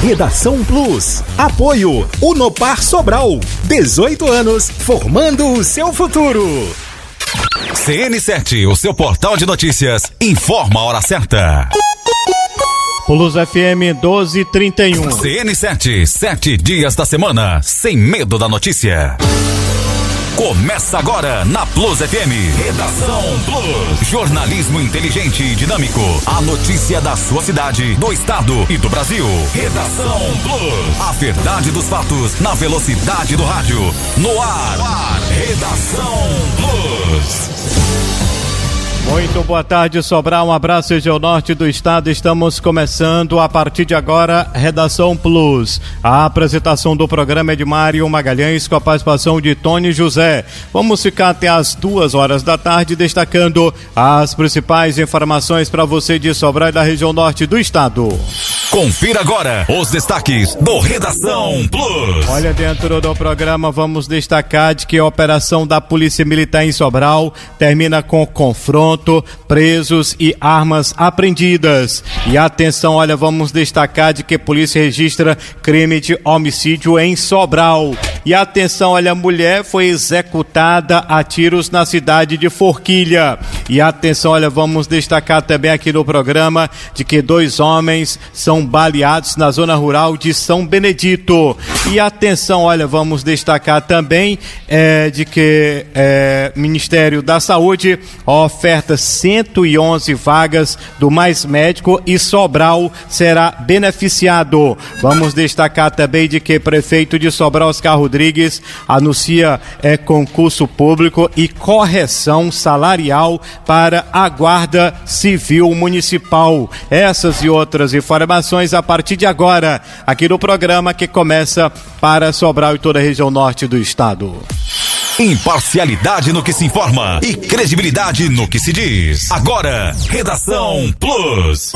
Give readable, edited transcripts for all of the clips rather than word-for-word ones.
Redação Plus. Apoio Unopar Sobral. 18 anos formando o seu futuro. CN7, o seu portal de notícias, informa a hora certa. Plus FM 1231. CN7, 7 dias da semana, sem medo da notícia. Começa agora na Plus FM. Redação Plus. Jornalismo inteligente e dinâmico. A notícia da sua cidade, do estado e do Brasil. Redação Plus. A verdade dos fatos na velocidade do rádio. No ar. Redação Plus. Muito boa tarde, Sobral. Um abraço, região norte do estado. Estamos começando a partir de agora Redação Plus. A apresentação do programa é de Mário Magalhães com a participação de Tony José. Vamos ficar até as 2h da tarde destacando as principais informações para você de Sobral e da região norte do estado. Confira agora os destaques do Redação Plus. Olha, dentro do programa vamos destacar de que a operação da Polícia Militar em Sobral termina com confronto, presos e armas apreendidas. E atenção, olha, vamos destacar de que a polícia registra crime de homicídio em Sobral. E atenção, olha, a mulher foi executada a tiros na cidade de Forquilha. E atenção, olha, vamos destacar também aqui no programa de que 2 homens são baleados na zona rural de São Benedito. E atenção, olha, vamos destacar também de que Ministério da Saúde oferta 111 vagas do Mais Médico e Sobral será beneficiado. Vamos destacar também de que prefeito de Sobral, Oscar Rodrigues, anuncia concurso público e correção salarial para a Guarda Civil Municipal. Essas e outras informações a partir de agora, aqui no programa que começa para Sobral e toda a região norte do estado. Imparcialidade no que se informa e credibilidade no que se diz. Agora, Redação Plus.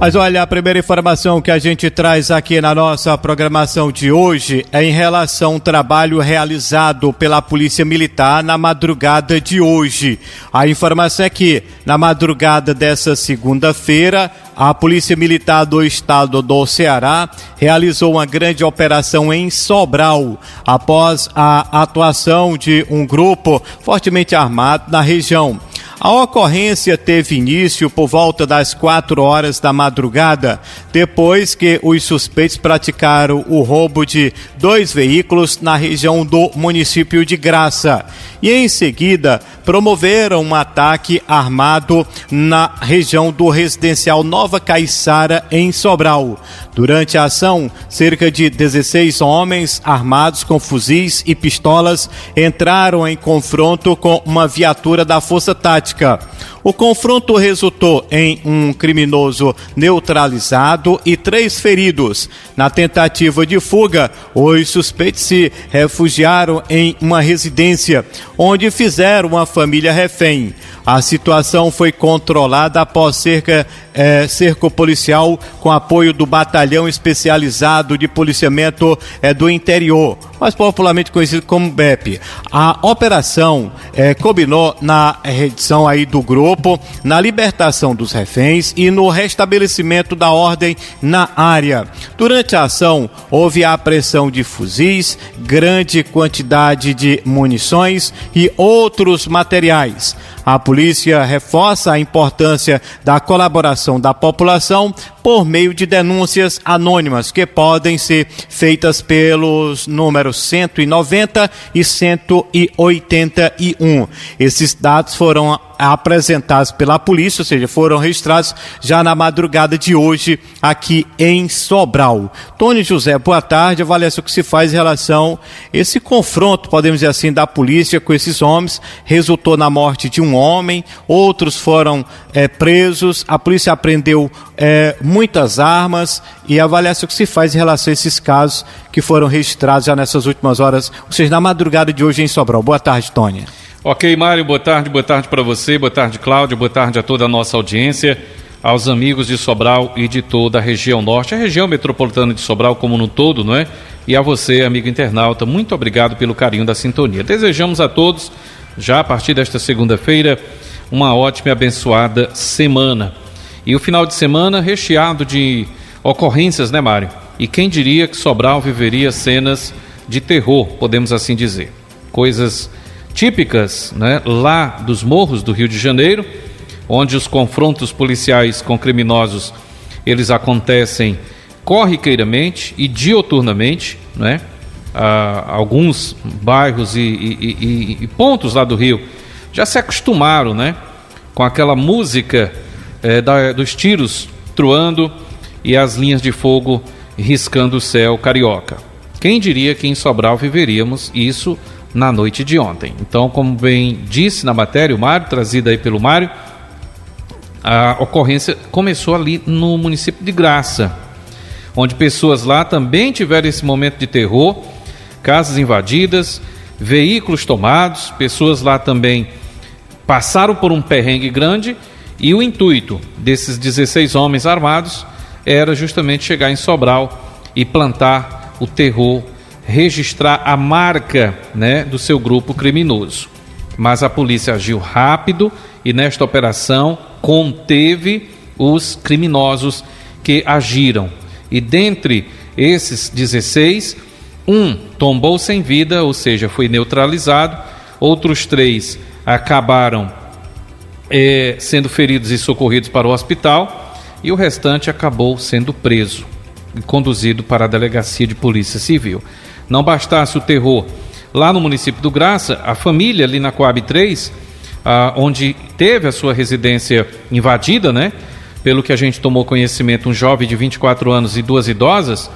Mas olha, a primeira informação que a gente traz aqui na nossa programação de hoje é em relação ao trabalho realizado pela Polícia Militar na madrugada de hoje. A informação é que, na madrugada dessa segunda-feira, a Polícia Militar do Estado do Ceará realizou uma grande operação em Sobral, após a atuação de um grupo fortemente armado na região. A ocorrência teve início por volta das 4h da madrugada, depois que os suspeitos praticaram o roubo de 2 veículos na região do município de Graça. E em seguida, promoveram um ataque armado na região do residencial Nova Caiçara, em Sobral. Durante a ação, cerca de 16 homens armados com fuzis e pistolas entraram em confronto com uma viatura da Força Tática. O confronto resultou em um criminoso neutralizado e 3 feridos. Na tentativa de fuga, os suspeitos se refugiaram em uma residência, onde fizeram uma família refém. A situação foi controlada após cerco policial com apoio do Batalhão Especializado de Policiamento do Interior, mais popularmente conhecido como BEP. A operação combinou na redição aí do grupo, na libertação dos reféns e no restabelecimento da ordem na área. Durante a ação, houve a apreensão de fuzis, grande quantidade de munições e outros materiais. A polícia reforça a importância da colaboração da população por meio de denúncias anônimas que podem ser feitas pelos números 190 e 181. Esses dados foram apresentados pela polícia, ou seja, foram registrados já na madrugada de hoje aqui em Sobral. Tony José, boa tarde. Avaliação que se faz em relação a esse confronto, podemos dizer assim, da polícia com esses homens, resultou na morte de um homem, outros foram presos, a polícia apreendeu muitas armas, e a avaliação que se faz em relação a esses casos que foram registrados já nessas últimas horas, ou seja, na madrugada de hoje em Sobral. Boa tarde, Tony. Ok, Mário, boa tarde para você, boa tarde, Cláudio, boa tarde a toda a nossa audiência, aos amigos de Sobral e de toda a região norte, a região metropolitana de Sobral como no todo, não é? E a você, amigo internauta, muito obrigado pelo carinho da sintonia. Desejamos a todos, já a partir desta segunda-feira, uma ótima e abençoada semana. E o final de semana recheado de ocorrências, né, Mário? E quem diria que Sobral viveria cenas de terror, podemos assim dizer. Coisas típicas, né, lá dos morros do Rio de Janeiro, onde os confrontos policiais com criminosos, eles acontecem corriqueiramente e dioturnamente, né? Alguns bairros e pontos lá do Rio já se acostumaram, né, com aquela música dos tiros troando e as linhas de fogo riscando o céu carioca. Quem diria que em Sobral viveríamos isso na noite de ontem? Então, como bem disse na matéria, o Mário, trazida aí pelo Mário, a ocorrência começou ali no município de Graça, onde pessoas lá também tiveram esse momento de terror, casas invadidas, veículos tomados, pessoas lá também passaram por um perrengue grande, e o intuito desses 16 homens armados era justamente chegar em Sobral e plantar o terror, registrar a marca, né, do seu grupo criminoso. Mas a polícia agiu rápido e nesta operação conteve os criminosos que agiram. E dentre esses 16, um tombou sem vida, ou seja, foi neutralizado. Outros 3 acabaram sendo feridos e socorridos para o hospital, e o restante acabou sendo preso e conduzido para a delegacia de polícia civil. Não bastasse o terror lá no município do Graça, a família ali na Coab 3, onde teve a sua residência invadida, né? Pelo que a gente tomou conhecimento, um jovem de 24 anos e 2 idosas,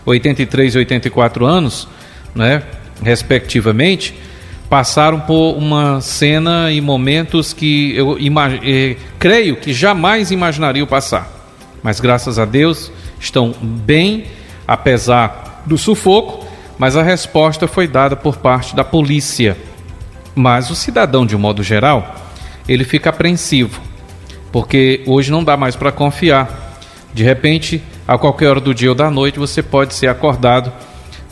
83 e 84 anos, né, respectivamente, passaram por uma cena e momentos que eu creio que jamais imaginariam passar. Mas graças a Deus estão bem, apesar do sufoco, mas a resposta foi dada por parte da polícia. Mas o cidadão, de um modo geral, ele fica apreensivo, porque hoje não dá mais para confiar. De repente, a qualquer hora do dia ou da noite, você pode ser acordado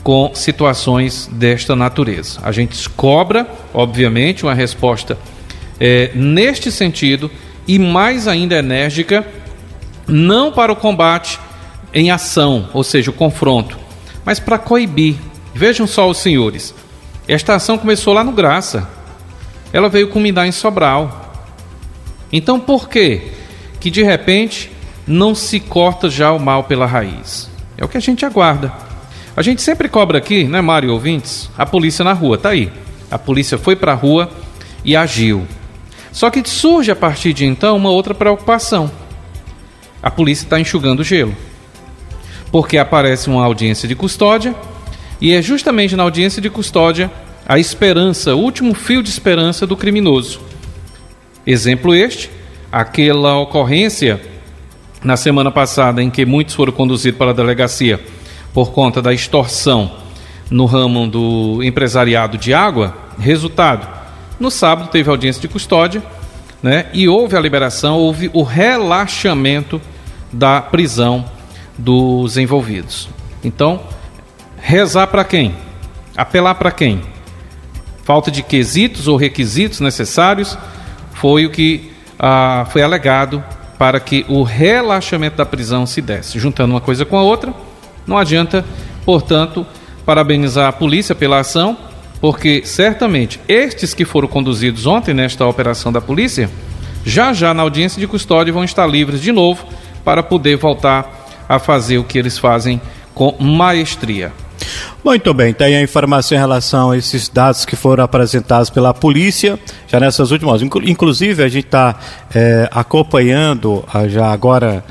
com situações desta natureza. A gente cobra, obviamente, uma resposta neste sentido, e mais ainda enérgica, não para o combate em ação, ou seja, o confronto, mas para coibir. Vejam só os senhores, esta ação começou lá no Graça, ela veio culminar em Sobral. Então por que de repente não se corta já o mal pela raiz? É o que a gente aguarda. A gente sempre cobra aqui, né, Mário e ouvintes, a polícia na rua, tá aí. A polícia foi para a rua e agiu. Só que surge a partir de então uma outra preocupação. A polícia está enxugando gelo, porque aparece uma audiência de custódia, e é justamente na audiência de custódia a esperança, o último fio de esperança do criminoso. Exemplo este, aquela ocorrência na semana passada em que muitos foram conduzidos para a delegacia por conta da extorsão no ramo do empresariado de água. Resultado, no sábado teve audiência de custódia, né, e houve a liberação, houve o relaxamento da prisão dos envolvidos. Então, rezar para quem? Apelar para quem? Falta de quesitos ou requisitos necessários foi o que foi alegado para que o relaxamento da prisão se desse. Juntando uma coisa com a outra, não adianta, portanto, parabenizar a polícia pela ação, porque certamente estes que foram conduzidos ontem nesta operação da polícia, já na audiência de custódia vão estar livres de novo para poder voltar a fazer o que eles fazem com maestria. Muito bem, tem a informação em relação a esses dados que foram apresentados pela polícia, já nessas últimas, inclusive a gente está acompanhando já agora,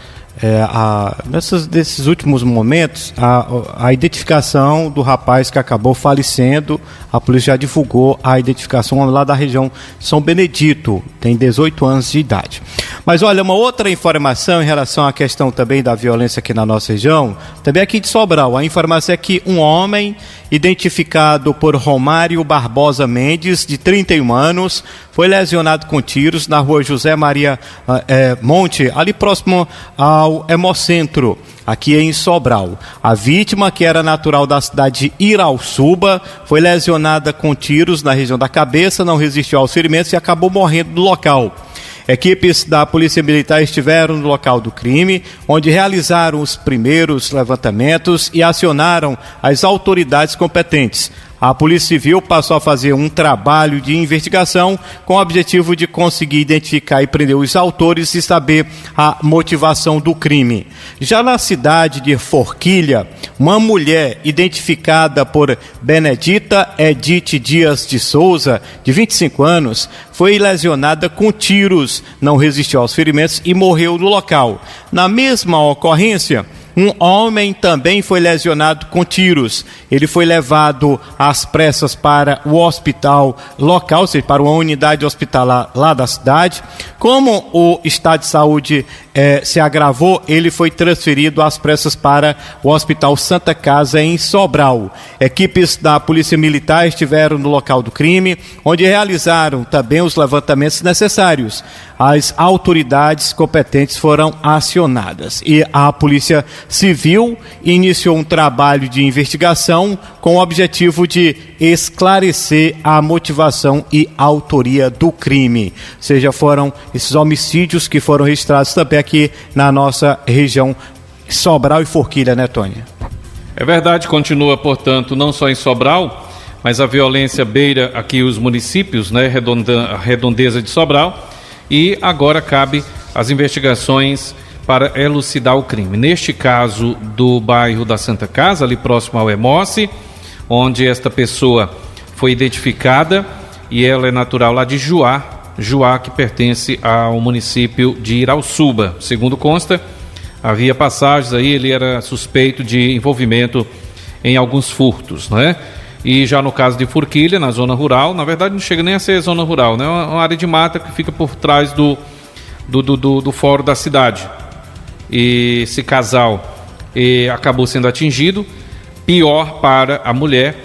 nesses últimos momentos, a identificação do rapaz que acabou falecendo. A polícia já divulgou a identificação lá da região São Benedito, tem 18 anos de idade. Mas olha, uma outra informação em relação à questão também da violência aqui na nossa região, também aqui de Sobral. A informação é que um homem identificado por Romário Barbosa Mendes, de 31 anos, foi lesionado com tiros na rua José Maria Monte, ali próximo ao Hemocentro, aqui em Sobral. A vítima, que era natural da cidade de Irauçuba, foi lesionada com tiros na região da cabeça, não resistiu aos ferimentos e acabou morrendo no local. Equipes da Polícia Militar estiveram no local do crime, onde realizaram os primeiros levantamentos e acionaram as autoridades competentes. A Polícia Civil passou a fazer um trabalho de investigação com o objetivo de conseguir identificar e prender os autores e saber a motivação do crime. Já na cidade de Forquilha, uma mulher identificada por Benedita Edith Dias de Souza, de 25 anos, foi lesionada com tiros, não resistiu aos ferimentos e morreu no local. Na mesma ocorrência, um homem também foi lesionado com tiros. Ele foi levado às pressas para o hospital local, ou seja, para uma unidade hospitalar lá da cidade. Como o estado de saúde se agravou, ele foi transferido às pressas para o Hospital Santa Casa, em Sobral. Equipes da Polícia Militar estiveram no local do crime, onde realizaram também os levantamentos necessários. As autoridades competentes foram acionadas e a Polícia Civil iniciou um trabalho de investigação com o objetivo de esclarecer a motivação e autoria do crime. Ou seja, foram esses homicídios que foram registrados também aqui na nossa região Sobral e Forquilha, né, Tônia? É verdade, continua, portanto, não só em Sobral, mas a violência beira aqui os municípios, né, a redondeza de Sobral, e agora cabe as investigações para elucidar o crime. Neste caso do bairro da Santa Casa, ali próximo ao Emoce, onde esta pessoa foi identificada, e ela é natural lá de Juá, que pertence ao município de Irauçuba. Segundo consta, havia passagens aí, ele era suspeito de envolvimento em alguns furtos, né? E já no caso de Forquilha, na zona rural, na verdade não chega nem a ser zona rural, né? É uma área de mata que fica por trás do fórum da cidade. E esse casal acabou sendo atingido, pior para a mulher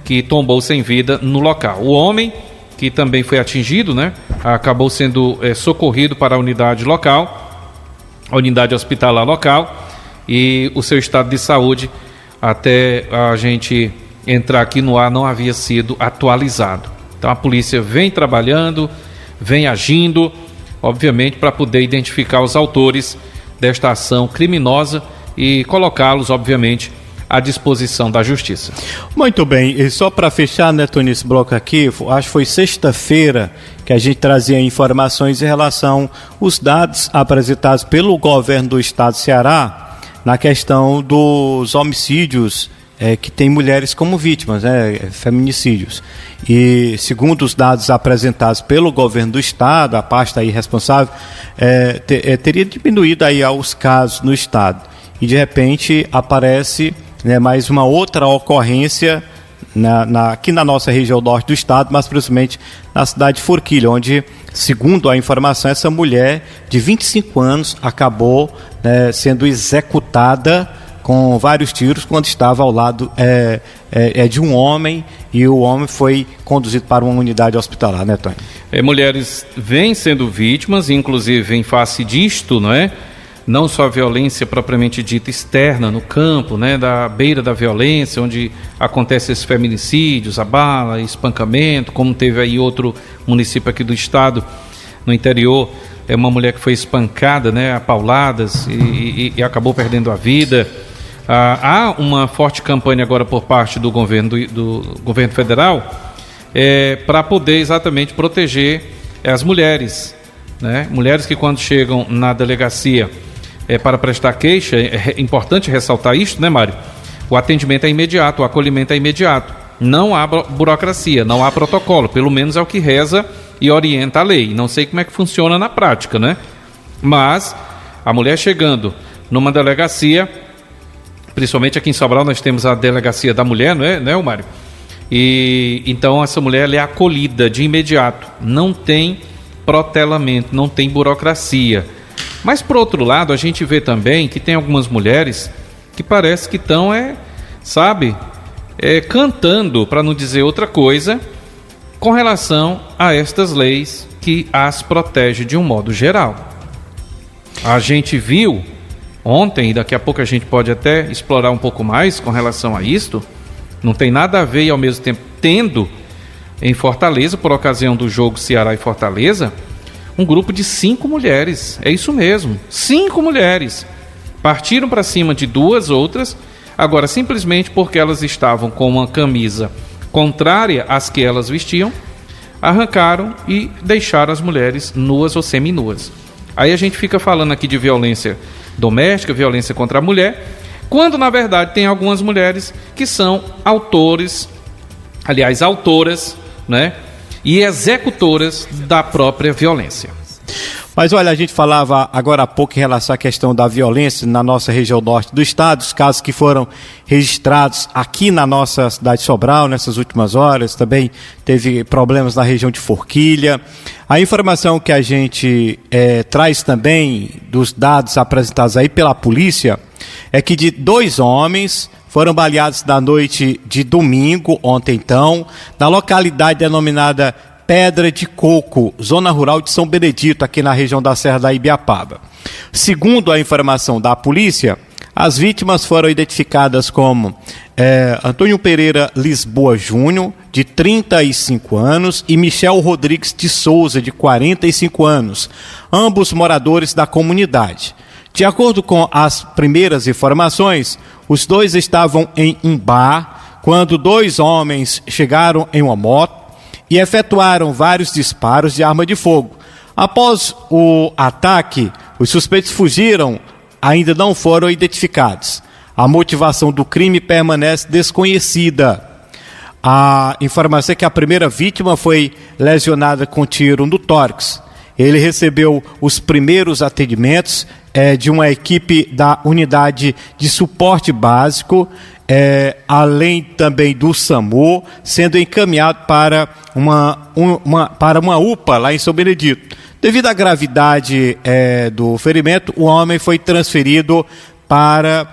que tombou sem vida no local. O homem, que também foi atingido, né? Acabou sendo socorrido para a unidade local, a unidade hospitalar local, e o seu estado de saúde, até a gente entrar aqui no ar, não havia sido atualizado. Então a polícia vem trabalhando, vem agindo, obviamente, para poder identificar os autores desta ação criminosa e colocá-los, obviamente, à disposição da justiça. Muito bem, e só para fechar, né, Tony, esse bloco aqui, acho que foi sexta-feira que a gente trazia informações em relação aos dados apresentados pelo governo do estado do Ceará na questão dos homicídios que tem mulheres como vítimas, feminicídios. E segundo os dados apresentados pelo governo do estado, a pasta aí responsável, teria diminuído aí os casos no estado. E de repente aparece mais uma outra ocorrência aqui na nossa região norte do estado, mas principalmente na cidade de Forquilha, onde, segundo a informação, essa mulher de 25 anos acabou sendo executada com vários tiros quando estava ao lado de um homem, e o homem foi conduzido para uma unidade hospitalar, né, Tony? Mulheres vêm sendo vítimas, inclusive em face disto, não é? Não só a violência propriamente dita externa no campo, né, da beira da violência, onde acontecem esses feminicídios, a bala, espancamento, como teve aí outro município aqui do estado, no interior, uma mulher que foi espancada, né, a pauladas e acabou perdendo a vida. Há uma forte campanha agora por parte do governo federal para poder exatamente proteger as mulheres, né? Mulheres que quando chegam na delegacia para prestar queixa, é importante ressaltar isso, né, Mário? O atendimento é imediato, o acolhimento é imediato. Não há burocracia, não há protocolo, pelo menos é o que reza e orienta a lei. Não sei como é que funciona na prática, né? Mas a mulher chegando numa delegacia, principalmente aqui em Sobral nós temos a delegacia da mulher, não é, Mário? E então essa mulher ela é acolhida de imediato, não tem protelamento, não tem burocracia. Mas por outro lado, a gente vê também que tem algumas mulheres que parece que estão, cantando, para não dizer outra coisa, com relação a estas leis que as protege de um modo geral. A gente viu ontem, e daqui a pouco a gente pode até explorar um pouco mais com relação a isto, não tem nada a ver e ao mesmo tempo tendo em Fortaleza, por ocasião do jogo Ceará e Fortaleza, um grupo de 5 mulheres, é isso mesmo, 5 mulheres, partiram para cima de 2 outras, agora simplesmente porque elas estavam com uma camisa contrária às que elas vestiam, arrancaram e deixaram as mulheres nuas ou seminuas. Aí a gente fica falando aqui de violência doméstica, violência contra a mulher, quando na verdade tem algumas mulheres que são autoras, né, e executoras da própria violência. Mas olha, a gente falava agora há pouco em relação à questão da violência na nossa região norte do estado, os casos que foram registrados aqui na nossa cidade de Sobral nessas últimas horas, também teve problemas na região de Forquilha. A informação que a gente traz também dos dados apresentados aí pela polícia é que de 2 homens foram baleados na noite de domingo, ontem então, na localidade denominada Pedra de Coco, zona rural de São Benedito, aqui na região da Serra da Ibiapaba. Segundo a informação da polícia, as vítimas foram identificadas como Antônio Pereira Lisboa Júnior, de 35 anos, e Michel Rodrigues de Souza, de 45 anos, ambos moradores da comunidade. De acordo com as primeiras informações, os 2 estavam em um bar quando 2 homens chegaram em uma moto e efetuaram vários disparos de arma de fogo. Após o ataque, os suspeitos fugiram, ainda não foram identificados. A motivação do crime permanece desconhecida. A informação é que a primeira vítima foi lesionada com tiro no tórax. Ele recebeu os primeiros atendimentos de uma equipe da unidade de suporte básico, além também do SAMU, sendo encaminhado para uma UPA lá em São Benedito. Devido à gravidade do ferimento, o homem foi transferido para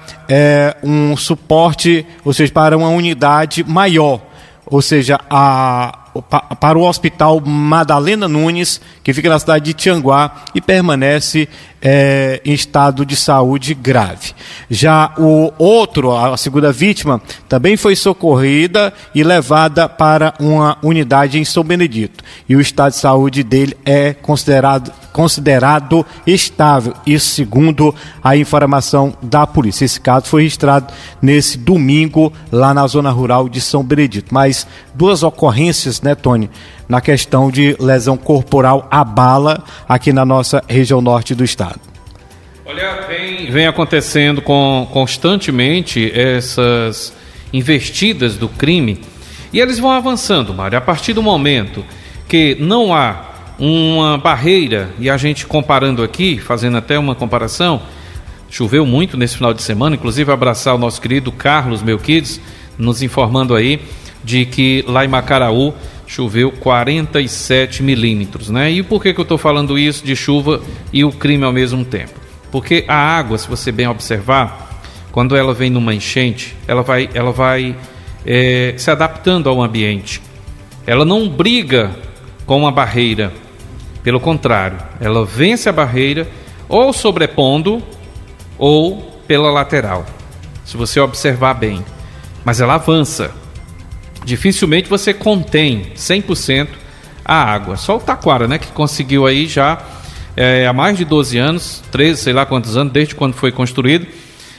um suporte, ou seja, para uma unidade maior, ou seja, para o Hospital Madalena Nunes, que fica na cidade de Tianguá e permanece em estado de saúde grave. Já a segunda vítima, também foi socorrida e levada para uma unidade em São Benedito. E o estado de saúde dele é considerado estável, isso segundo a informação da polícia. Esse caso foi registrado nesse domingo lá na zona rural de São Benedito. Mas 2 ocorrências, né, Tony, na questão de lesão corporal à bala aqui na nossa região norte do estado. Olha, vem acontecendo constantemente essas investidas do crime e eles vão avançando, Mário. A partir do momento que não há uma barreira, e a gente comparando aqui, fazendo até uma comparação, choveu muito nesse final de semana, inclusive abraçar o nosso querido Carlos Melquides, nos informando aí de que lá em Macaraú choveu 47 milímetros, né? E por que eu estou falando isso de chuva e o crime ao mesmo tempo? Porque a água, se você bem observar, quando ela vem numa enchente, ela vai se adaptando ao ambiente. Ela não briga com uma barreira, pelo contrário, ela vence a barreira ou sobrepondo ou pela lateral, se você observar bem. Mas ela avança. Dificilmente você contém 100% a água. Só o Taquara, né, que conseguiu aí já há mais de 12 anos, 13, sei lá quantos anos, desde quando foi construído,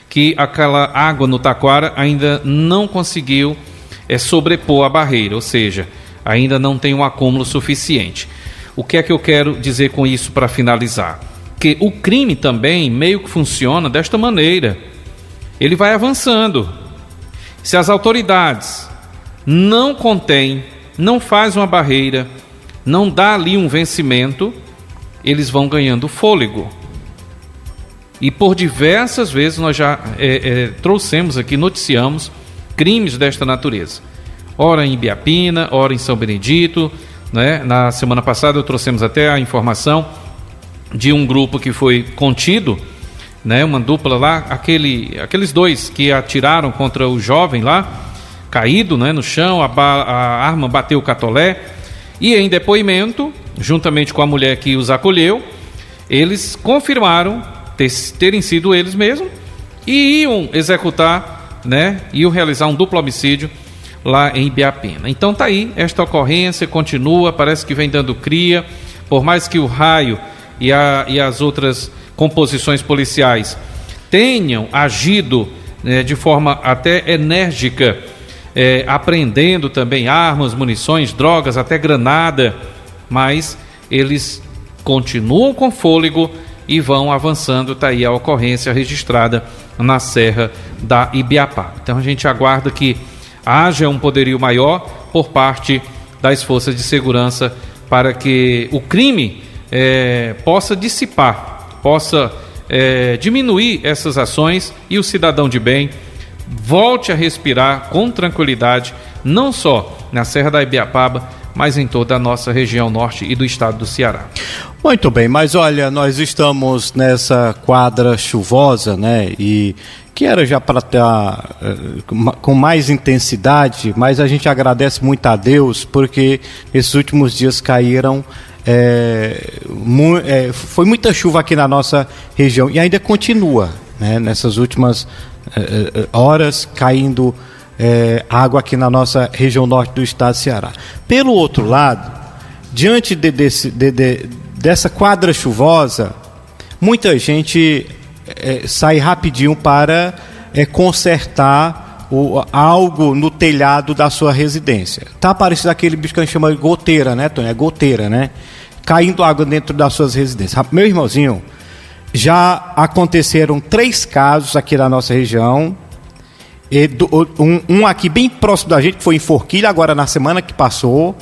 que aquela água no Taquara ainda não conseguiu sobrepor a barreira, ou seja, ainda não tem um acúmulo suficiente. O que é que eu quero dizer com isso para finalizar? Que o crime também meio que funciona desta maneira. Ele vai avançando. Se as autoridades não contêm, não faz uma barreira, não dá ali um vencimento, eles vão ganhando fôlego. E por diversas vezes nós já trouxemos aqui, noticiamos crimes desta natureza. Ora em Ibiapina, ora em São Benedito, né? Na semana passada trouxemos até a informação de um grupo que foi contido, né? Uma dupla lá, aqueles 2 que atiraram contra o jovem lá, caído, né, no chão, a arma bateu o catolé, e em depoimento, juntamente com a mulher que os acolheu, eles confirmaram terem sido eles mesmos e iam executar, né, iam realizar um duplo homicídio lá em Ibiapina. Então tá aí, esta ocorrência continua, parece que vem dando cria, por mais que o raio e as outras composições policiais tenham agido de forma até enérgica, apreendendo também armas, munições, drogas, até granada, mas eles continuam com fôlego e vão avançando. Está aí a ocorrência registrada na Serra da Ibiapaba. Então a gente aguarda que haja um poderio maior por parte das forças de segurança para que o crime possa dissipar, possa diminuir essas ações e o cidadão de bem volte a respirar com tranquilidade, não só na Serra da Ibiapaba, mas em toda a nossa região norte e do estado do Ceará. Muito bem, mas olha, nós estamos nessa quadra chuvosa, né, e que era já para estar com mais intensidade, mas a gente agradece muito a Deus, porque esses últimos dias caíram, foi muita chuva aqui na nossa região, e ainda continua, né, nessas últimas horas caindo água aqui na nossa região norte do estado do Ceará. Pelo outro lado, diante dessa quadra chuvosa, muita gente sai rapidinho para consertar algo no telhado da sua residência. Tá parecido aquele bicho que a gente chama de goteira, né, Tony? É goteira, né? Caindo água dentro das suas residências. Meu irmãozinho, já aconteceram 3 casos aqui na nossa região. Um aqui bem próximo da gente, que foi em Forquilha, agora na semana que passou. O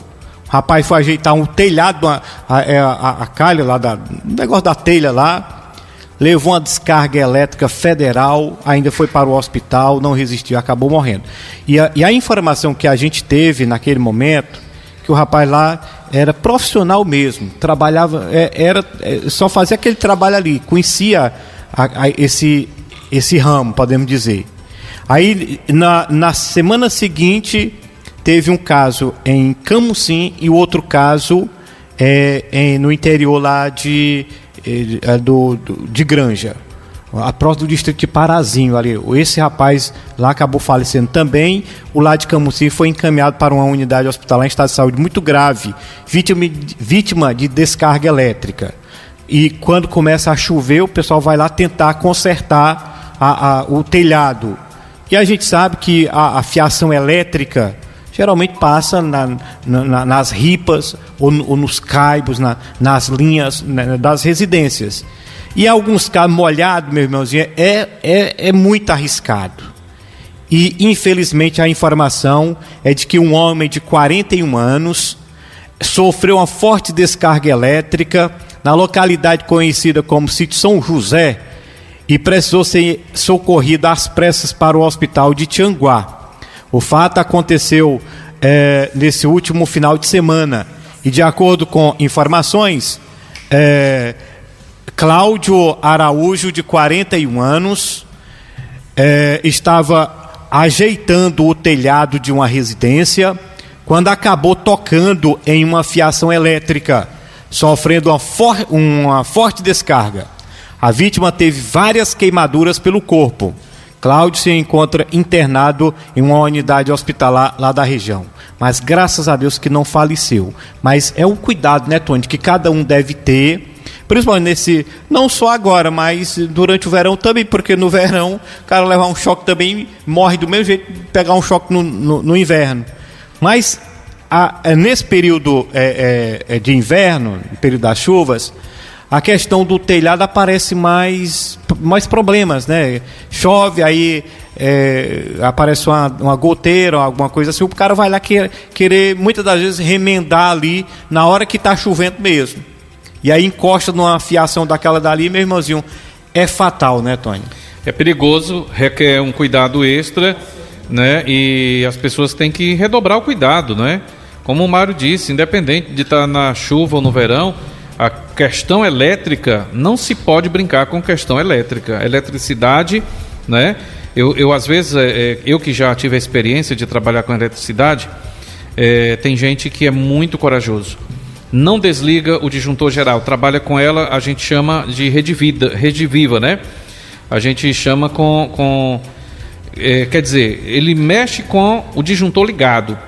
rapaz foi ajeitar um telhado, a calha lá, o negócio da telha lá, levou uma descarga elétrica federal, ainda foi para o hospital, não resistiu, acabou morrendo. E a informação que a gente teve naquele momento, que o rapaz lá era profissional mesmo, trabalhava, só fazia aquele trabalho ali, conhecia esse ramo, podemos dizer. Aí, na semana seguinte, teve um caso em Camusim e o outro caso no interior lá de Granja, próximo do distrito de Parazinho ali. Esse rapaz lá acabou falecendo também. O lá de Camusim foi encaminhado para uma unidade hospitalar em estado de saúde muito grave, vítima de descarga elétrica. E quando começa a chover, o pessoal vai lá tentar consertar o telhado. E a gente sabe que a fiação elétrica geralmente passa nas ripas ou nos caibos, nas linhas, né, das residências. E alguns casos molhados, meu irmãozinho, é muito arriscado. E, infelizmente, a informação é de que um homem de 41 anos sofreu uma forte descarga elétrica na localidade conhecida como Sítio São José, e precisou ser socorrido às pressas para o hospital de Tianguá. O fato aconteceu nesse último final de semana, e de acordo com informações, Cláudio Araújo, de 41 anos, estava ajeitando o telhado de uma residência quando acabou tocando em uma fiação elétrica, sofrendo uma forte descarga. A vítima teve várias queimaduras pelo corpo. Cláudio se encontra internado em uma unidade hospitalar lá da região. Mas graças a Deus que não faleceu. Mas é um cuidado, né, Tony, que cada um deve ter, principalmente não só agora, mas durante o verão também, porque no verão o cara levar um choque também morre do mesmo jeito de pegar um choque no inverno. Mas nesse período de inverno, no período das chuvas, a questão do telhado aparece mais problemas, né? Chove, aí aparece uma goteira, alguma coisa assim, o cara vai lá querer muitas das vezes remendar ali na hora que está chovendo mesmo. E aí encosta numa fiação daquela dali, meu irmãozinho, é fatal, né, Tony? É perigoso, requer um cuidado extra, né? E as pessoas têm que redobrar o cuidado, né? Como o Mário disse, independente de estar na chuva ou no verão, a questão elétrica, não se pode brincar com questão elétrica. Eletricidade, né? Eu às vezes, eu que já tive a experiência de trabalhar com eletricidade, tem gente que é muito corajoso. Não desliga o disjuntor geral, trabalha com ela, a gente chama de rede viva, né? A gente chama quer dizer, ele mexe com o disjuntor ligado,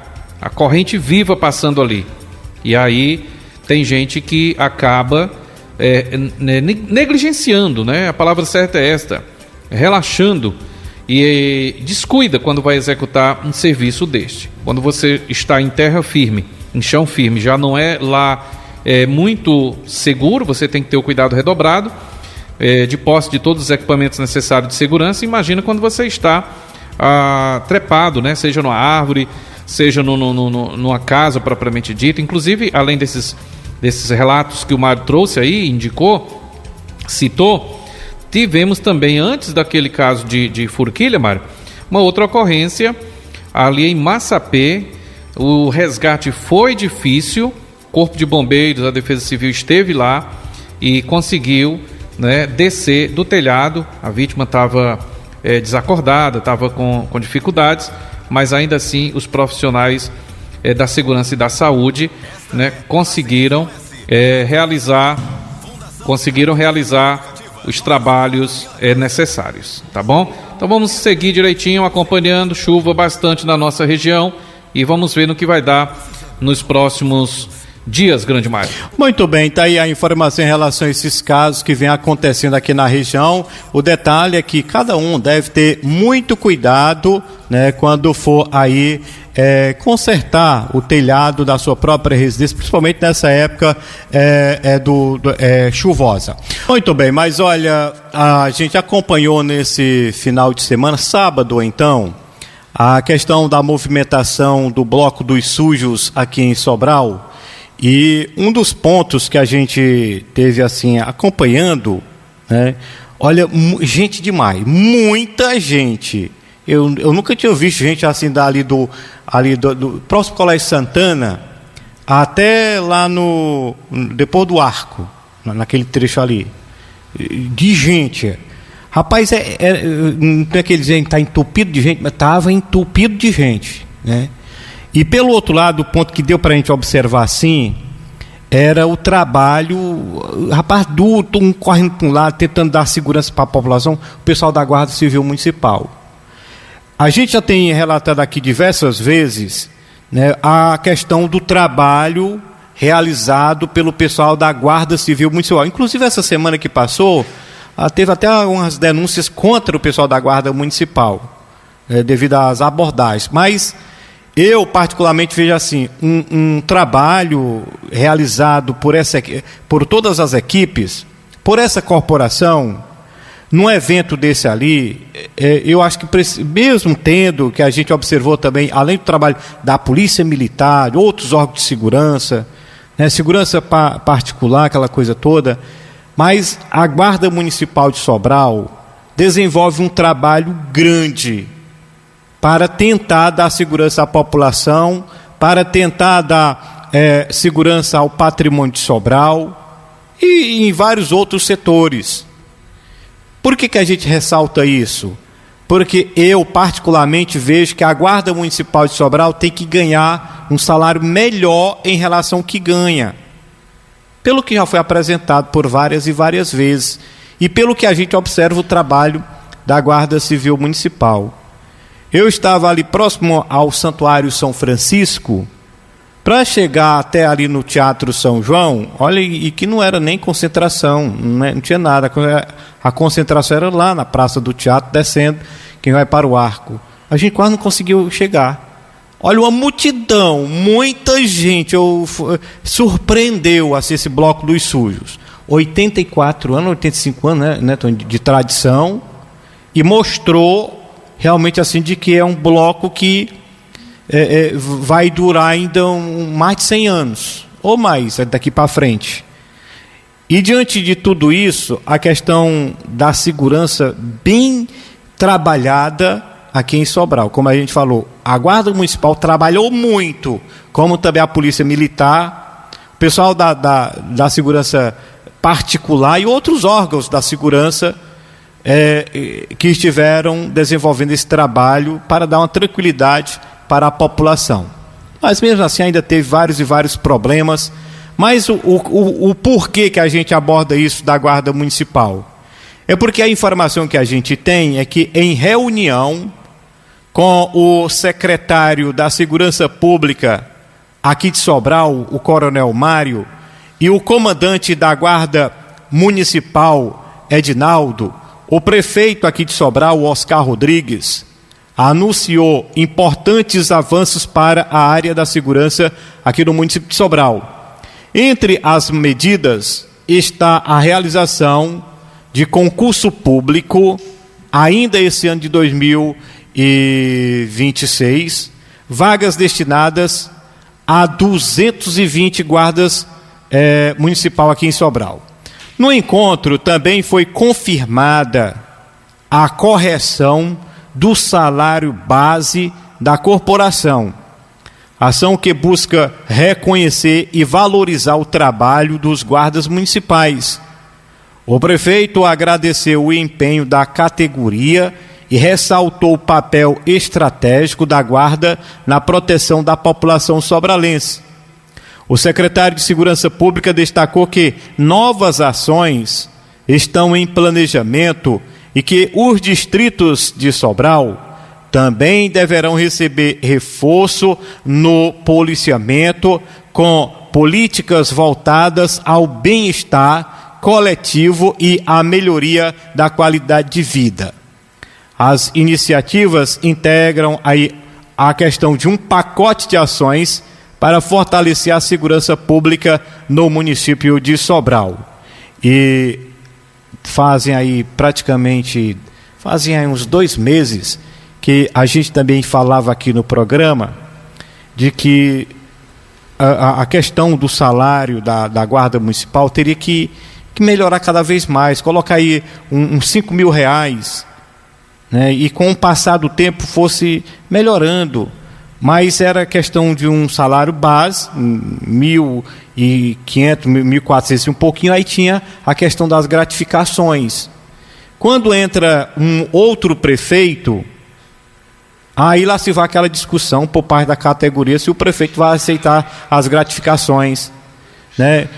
a corrente viva passando ali. E aí tem gente que acaba negligenciando, né? A palavra certa é esta, relaxando e descuida quando vai executar um serviço deste. Quando você está em terra firme, em chão firme, já não é lá muito seguro, você tem que ter o cuidado redobrado, de posse de todos os equipamentos necessários de segurança. Imagina quando você está trepado, né? Seja numa árvore, seja numa casa propriamente dita. Inclusive, além desses relatos que o Mário trouxe aí, citou, tivemos também, antes daquele caso de Forquilha, Mário, uma outra ocorrência ali em Massapê. O resgate foi difícil, o Corpo de Bombeiros, a Defesa Civil esteve lá e conseguiu, né, descer do telhado. A vítima estava desacordada, estava com dificuldades, mas ainda assim os profissionais da segurança e da saúde, né, conseguiram realizar os trabalhos necessários, tá bom? Então vamos seguir direitinho, acompanhando. Chuva bastante na nossa região e vamos ver no que vai dar nos próximos dias, Grande Mário. Muito bem, tá aí a informação em relação a esses casos que vem acontecendo aqui na região. O detalhe é que cada um deve ter muito cuidado, né, quando for aí consertar o telhado da sua própria residência, principalmente nessa época chuvosa. Muito bem, mas olha, a gente acompanhou nesse final de semana, sábado então, a questão da movimentação do Bloco dos Sujos aqui em Sobral. E um dos pontos que a gente teve assim acompanhando, né, olha, gente demais, muita gente. Eu nunca tinha visto gente assim do próximo Colégio Santana até lá depois do Arco, naquele trecho ali, de gente. Rapaz, não é que eles dizem que está entupido de gente, mas estava entupido de gente, né? E pelo outro lado, o ponto que deu para a gente observar assim, era o trabalho, rapaz, duro, um correndo para um lado, tentando dar segurança para a população, o pessoal da Guarda Civil Municipal. A gente já tem relatado aqui diversas vezes, né, a questão do trabalho realizado pelo pessoal da Guarda Civil Municipal. Inclusive, essa semana que passou, teve até algumas denúncias contra o pessoal da Guarda Municipal, devido às abordagens. Mas eu, particularmente, vejo assim, um trabalho realizado por todas as equipes, por essa corporação, num evento desse ali, eu acho que mesmo tendo, que a gente observou também, além do trabalho da Polícia Militar, de outros órgãos de segurança, né, segurança particular, aquela coisa toda, mas a Guarda Municipal de Sobral desenvolve um trabalho grande para tentar dar segurança à população, para tentar dar segurança ao patrimônio de Sobral e em vários outros setores. Por que a gente ressalta isso? Porque eu, particularmente, vejo que a Guarda Municipal de Sobral tem que ganhar um salário melhor em relação ao que ganha. Pelo que já foi apresentado por várias e várias vezes. E pelo que a gente observa o trabalho da Guarda Civil Municipal. Eu estava ali próximo ao Santuário São Francisco, para chegar até ali no Teatro São João, olha, e que não era nem concentração, não tinha nada. A concentração era lá na Praça do Teatro, descendo, quem vai para o Arco. A gente quase não conseguiu chegar. Olha, uma multidão, muita gente, surpreendeu assim, esse Bloco dos Sujos. 84 anos, 85 anos, né, de tradição, e mostrou realmente assim de que é um bloco que vai durar ainda mais de 100 anos, ou mais, daqui para frente. E diante de tudo isso, a questão da segurança bem trabalhada aqui em Sobral. Como a gente falou, a Guarda Municipal trabalhou muito, como também a Polícia Militar, o pessoal da segurança particular e outros órgãos da segurança que estiveram desenvolvendo esse trabalho para dar uma tranquilidade para a população. Mas mesmo assim ainda teve vários e vários problemas. Mas o porquê que a gente aborda isso da Guarda Municipal? É porque a informação que a gente tem é que em reunião com o secretário da Segurança Pública aqui de Sobral, o Coronel Mário, e o comandante da Guarda Municipal, Edinaldo, o prefeito aqui de Sobral, Oscar Rodrigues, anunciou importantes avanços para a área da segurança aqui no município de Sobral. Entre as medidas está a realização de concurso público, ainda esse ano de 2026, vagas destinadas a 220 guardas municipal aqui em Sobral. No encontro também foi confirmada a correção do salário base da corporação, ação que busca reconhecer e valorizar o trabalho dos guardas municipais. O prefeito agradeceu o empenho da categoria e ressaltou o papel estratégico da guarda na proteção da população sobralense. O secretário de Segurança Pública destacou que novas ações estão em planejamento e que os distritos de Sobral também deverão receber reforço no policiamento com políticas voltadas ao bem-estar coletivo e à melhoria da qualidade de vida. As iniciativas integram aí a questão de um pacote de ações para fortalecer a segurança pública no município de Sobral. E fazem aí uns 2 meses que a gente também falava aqui no programa de que a questão do salário da Guarda Municipal teria que melhorar cada vez mais, colocar aí uns 5 mil reais, né, e com o passar do tempo fosse melhorando. Mas era questão de um salário base, 1.500, 1.400 e um pouquinho, aí tinha a questão das gratificações. Quando entra um outro prefeito, aí lá se vai aquela discussão por parte da categoria se o prefeito vai aceitar as gratificações, né?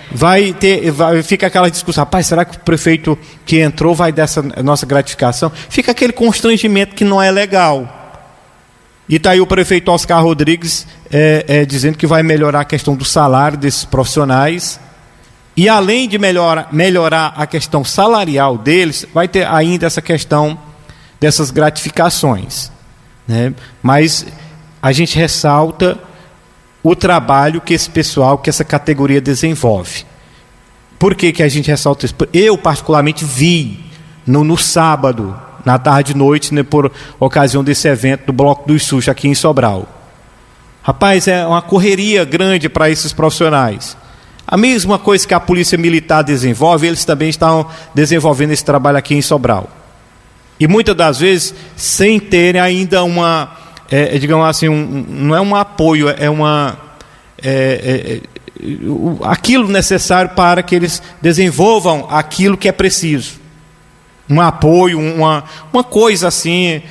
Fica aquela discussão, rapaz, será que o prefeito que entrou vai dar essa nossa gratificação? Fica aquele constrangimento que não é legal. E está aí o prefeito Oscar Rodrigues dizendo que vai melhorar a questão do salário desses profissionais. E além de melhorar a questão salarial deles, vai ter ainda essa questão dessas gratificações, né? Mas a gente ressalta o trabalho que esse pessoal, que essa categoria desenvolve. Por que a gente ressalta isso? Eu particularmente vi no sábado, na tarde e noite, né, por ocasião desse evento do Bloco dos SUS aqui em Sobral. Rapaz, é uma correria grande para esses profissionais. A mesma coisa que a Polícia Militar desenvolve, eles também estão desenvolvendo esse trabalho aqui em Sobral. E muitas das vezes, sem terem ainda digamos assim, não é um apoio, aquilo necessário para que eles desenvolvam aquilo que é preciso. Um apoio, uma coisa assim,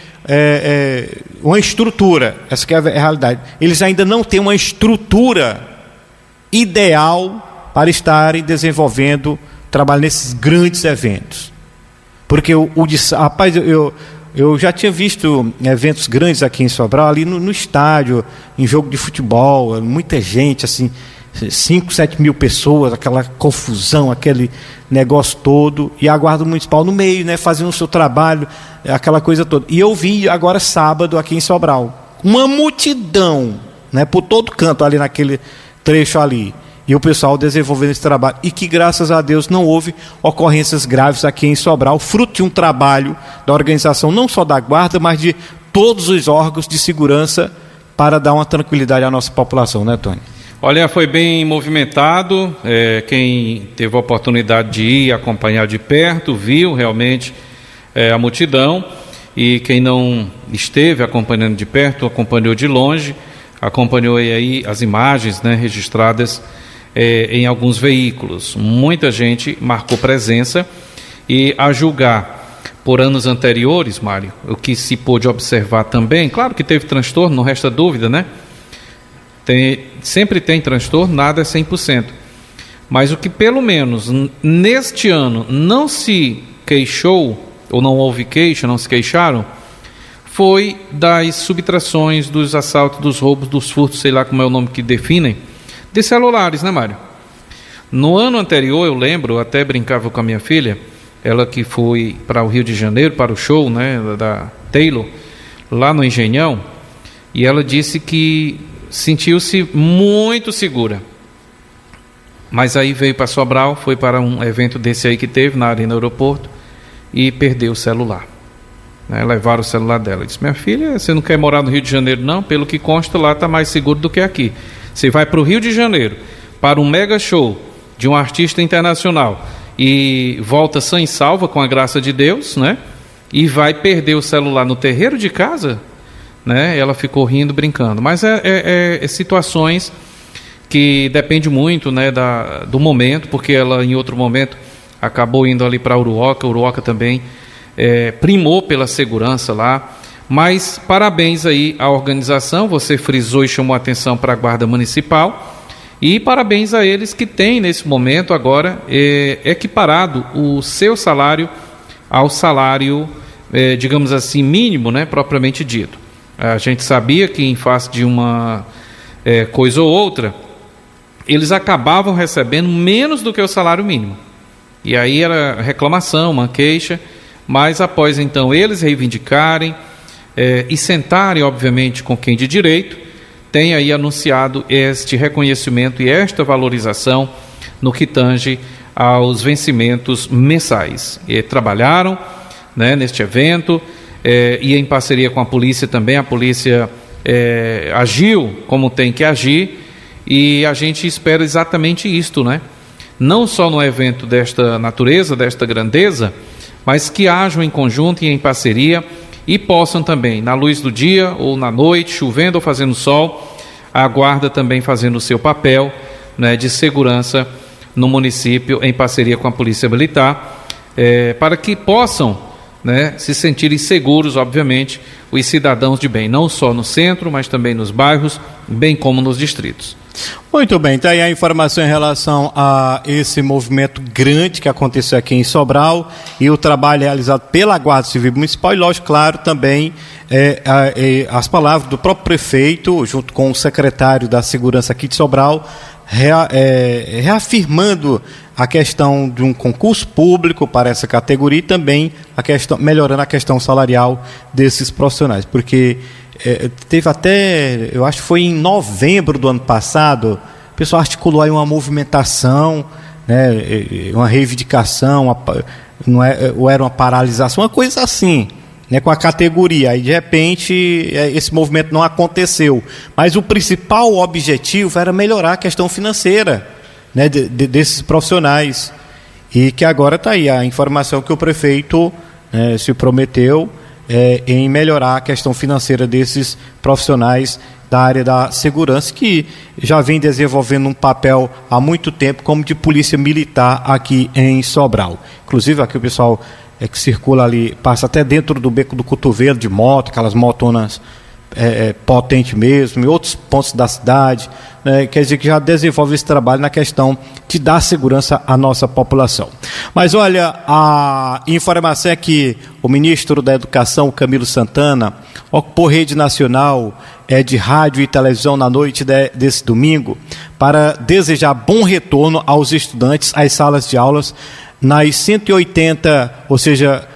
uma estrutura. Essa que é a realidade. Eles ainda não têm uma estrutura ideal para estarem desenvolvendo trabalho nesses grandes eventos. Porque rapaz, eu já tinha visto eventos grandes aqui em Sobral, ali no estádio, em jogo de futebol, muita gente, assim, 5, 7 mil pessoas, aquela confusão, aquele negócio todo, e a Guarda Municipal no meio, né, fazendo o seu trabalho, aquela coisa toda. E eu vi agora sábado aqui em Sobral uma multidão, né, por todo canto ali naquele trecho ali, e o pessoal desenvolvendo esse trabalho, e que graças a Deus não houve ocorrências graves aqui em Sobral, fruto de um trabalho da organização, não só da Guarda, mas de todos os órgãos de segurança, para dar uma tranquilidade à nossa população, né, Tony? Olha, foi bem movimentado, quem teve a oportunidade de ir acompanhar de perto, viu realmente a multidão, e quem não esteve acompanhando de perto, acompanhou de longe, acompanhou aí as imagens, né, registradas em alguns veículos. Muita gente marcou presença, e a julgar por anos anteriores, Mário, o que se pôde observar também, claro que teve transtorno, não resta dúvida, né? Sempre tem transtorno, nada é 100%. Mas o que pelo menos neste ano não se queixou, ou não houve queixa, não se queixaram, foi das subtrações, dos assaltos, dos roubos, dos furtos, sei lá como é o nome que definem, de celulares, né, Mário? No ano anterior, eu lembro, eu até brincava com a minha filha, ela que foi para o Rio de Janeiro, para o show, né, da Taylor, lá no Engenhão, e ela disse que sentiu-se muito segura. Mas aí veio para Sobral, foi para um evento desse aí que teve na Arena Aeroporto e perdeu o celular. Levaram o celular dela. Eu disse: minha filha, você não quer morar no Rio de Janeiro? Não, pelo que consta, lá está mais seguro do que aqui. Você vai para o Rio de Janeiro, para um mega show de um artista internacional e volta sã e salva, com a graça de Deus, né? E vai perder o celular no terreiro de casa, né? Ela ficou rindo, brincando. Mas é situações que depende muito, né, do momento, porque ela em outro momento acabou indo ali para Uruoca também primou pela segurança lá. Mas parabéns aí à organização, você frisou e chamou a atenção para a Guarda Municipal, e parabéns a eles que têm nesse momento agora equiparado o seu salário ao salário, digamos assim, mínimo, né, propriamente dito. A gente sabia que em face de uma coisa ou outra, eles acabavam recebendo menos do que o salário mínimo. E aí era reclamação, uma queixa, mas após então eles reivindicarem e sentarem, obviamente, com quem de direito, tem aí anunciado este reconhecimento e esta valorização no que tange aos vencimentos mensais. Trabalharam, né, neste evento, e em parceria com a polícia também. A polícia agiu como tem que agir, e a gente espera exatamente isto, né? Não só no evento desta natureza, desta grandeza, mas que hajam em conjunto e em parceria, e possam também, na luz do dia ou na noite, chovendo ou fazendo sol, a guarda também fazendo o seu papel, né, de segurança no município, em parceria com a Polícia Militar, para que possam, né, se sentirem seguros, obviamente, os cidadãos de bem, não só no centro, mas também nos bairros, bem como nos distritos. Muito bem, tá aí a informação em relação a esse movimento grande que aconteceu aqui em Sobral e o trabalho realizado pela Guarda Civil Municipal, e lógico, claro, também as palavras do próprio prefeito, junto com o secretário da Segurança aqui de Sobral, reafirmando a questão de um concurso público para essa categoria, e também melhorando a questão salarial desses profissionais, porque teve até, eu acho que foi em novembro do ano passado, o pessoal articulou aí uma movimentação, né, uma reivindicação, ou era uma paralisação, uma coisa assim, né, com a categoria. Aí de repente esse movimento não aconteceu, mas o principal objetivo era melhorar a questão financeira, né, desses profissionais, e que agora está aí a informação que o prefeito se prometeu em melhorar a questão financeira desses profissionais da área da segurança, que já vem desenvolvendo um papel há muito tempo como de polícia militar aqui em Sobral. Inclusive aqui o pessoal que circula ali, passa até dentro do Beco do Cotovelo de moto, aquelas motonas potentes mesmo, em outros pontos da cidade, né, quer dizer que já desenvolve esse trabalho na questão de dar segurança à nossa população. Mas olha, a informação é que o ministro da Educação, Camilo Santana, ocupou rede nacional de rádio e televisão na noite desse domingo para desejar bom retorno aos estudantes às salas de aulas nas 180, ou seja,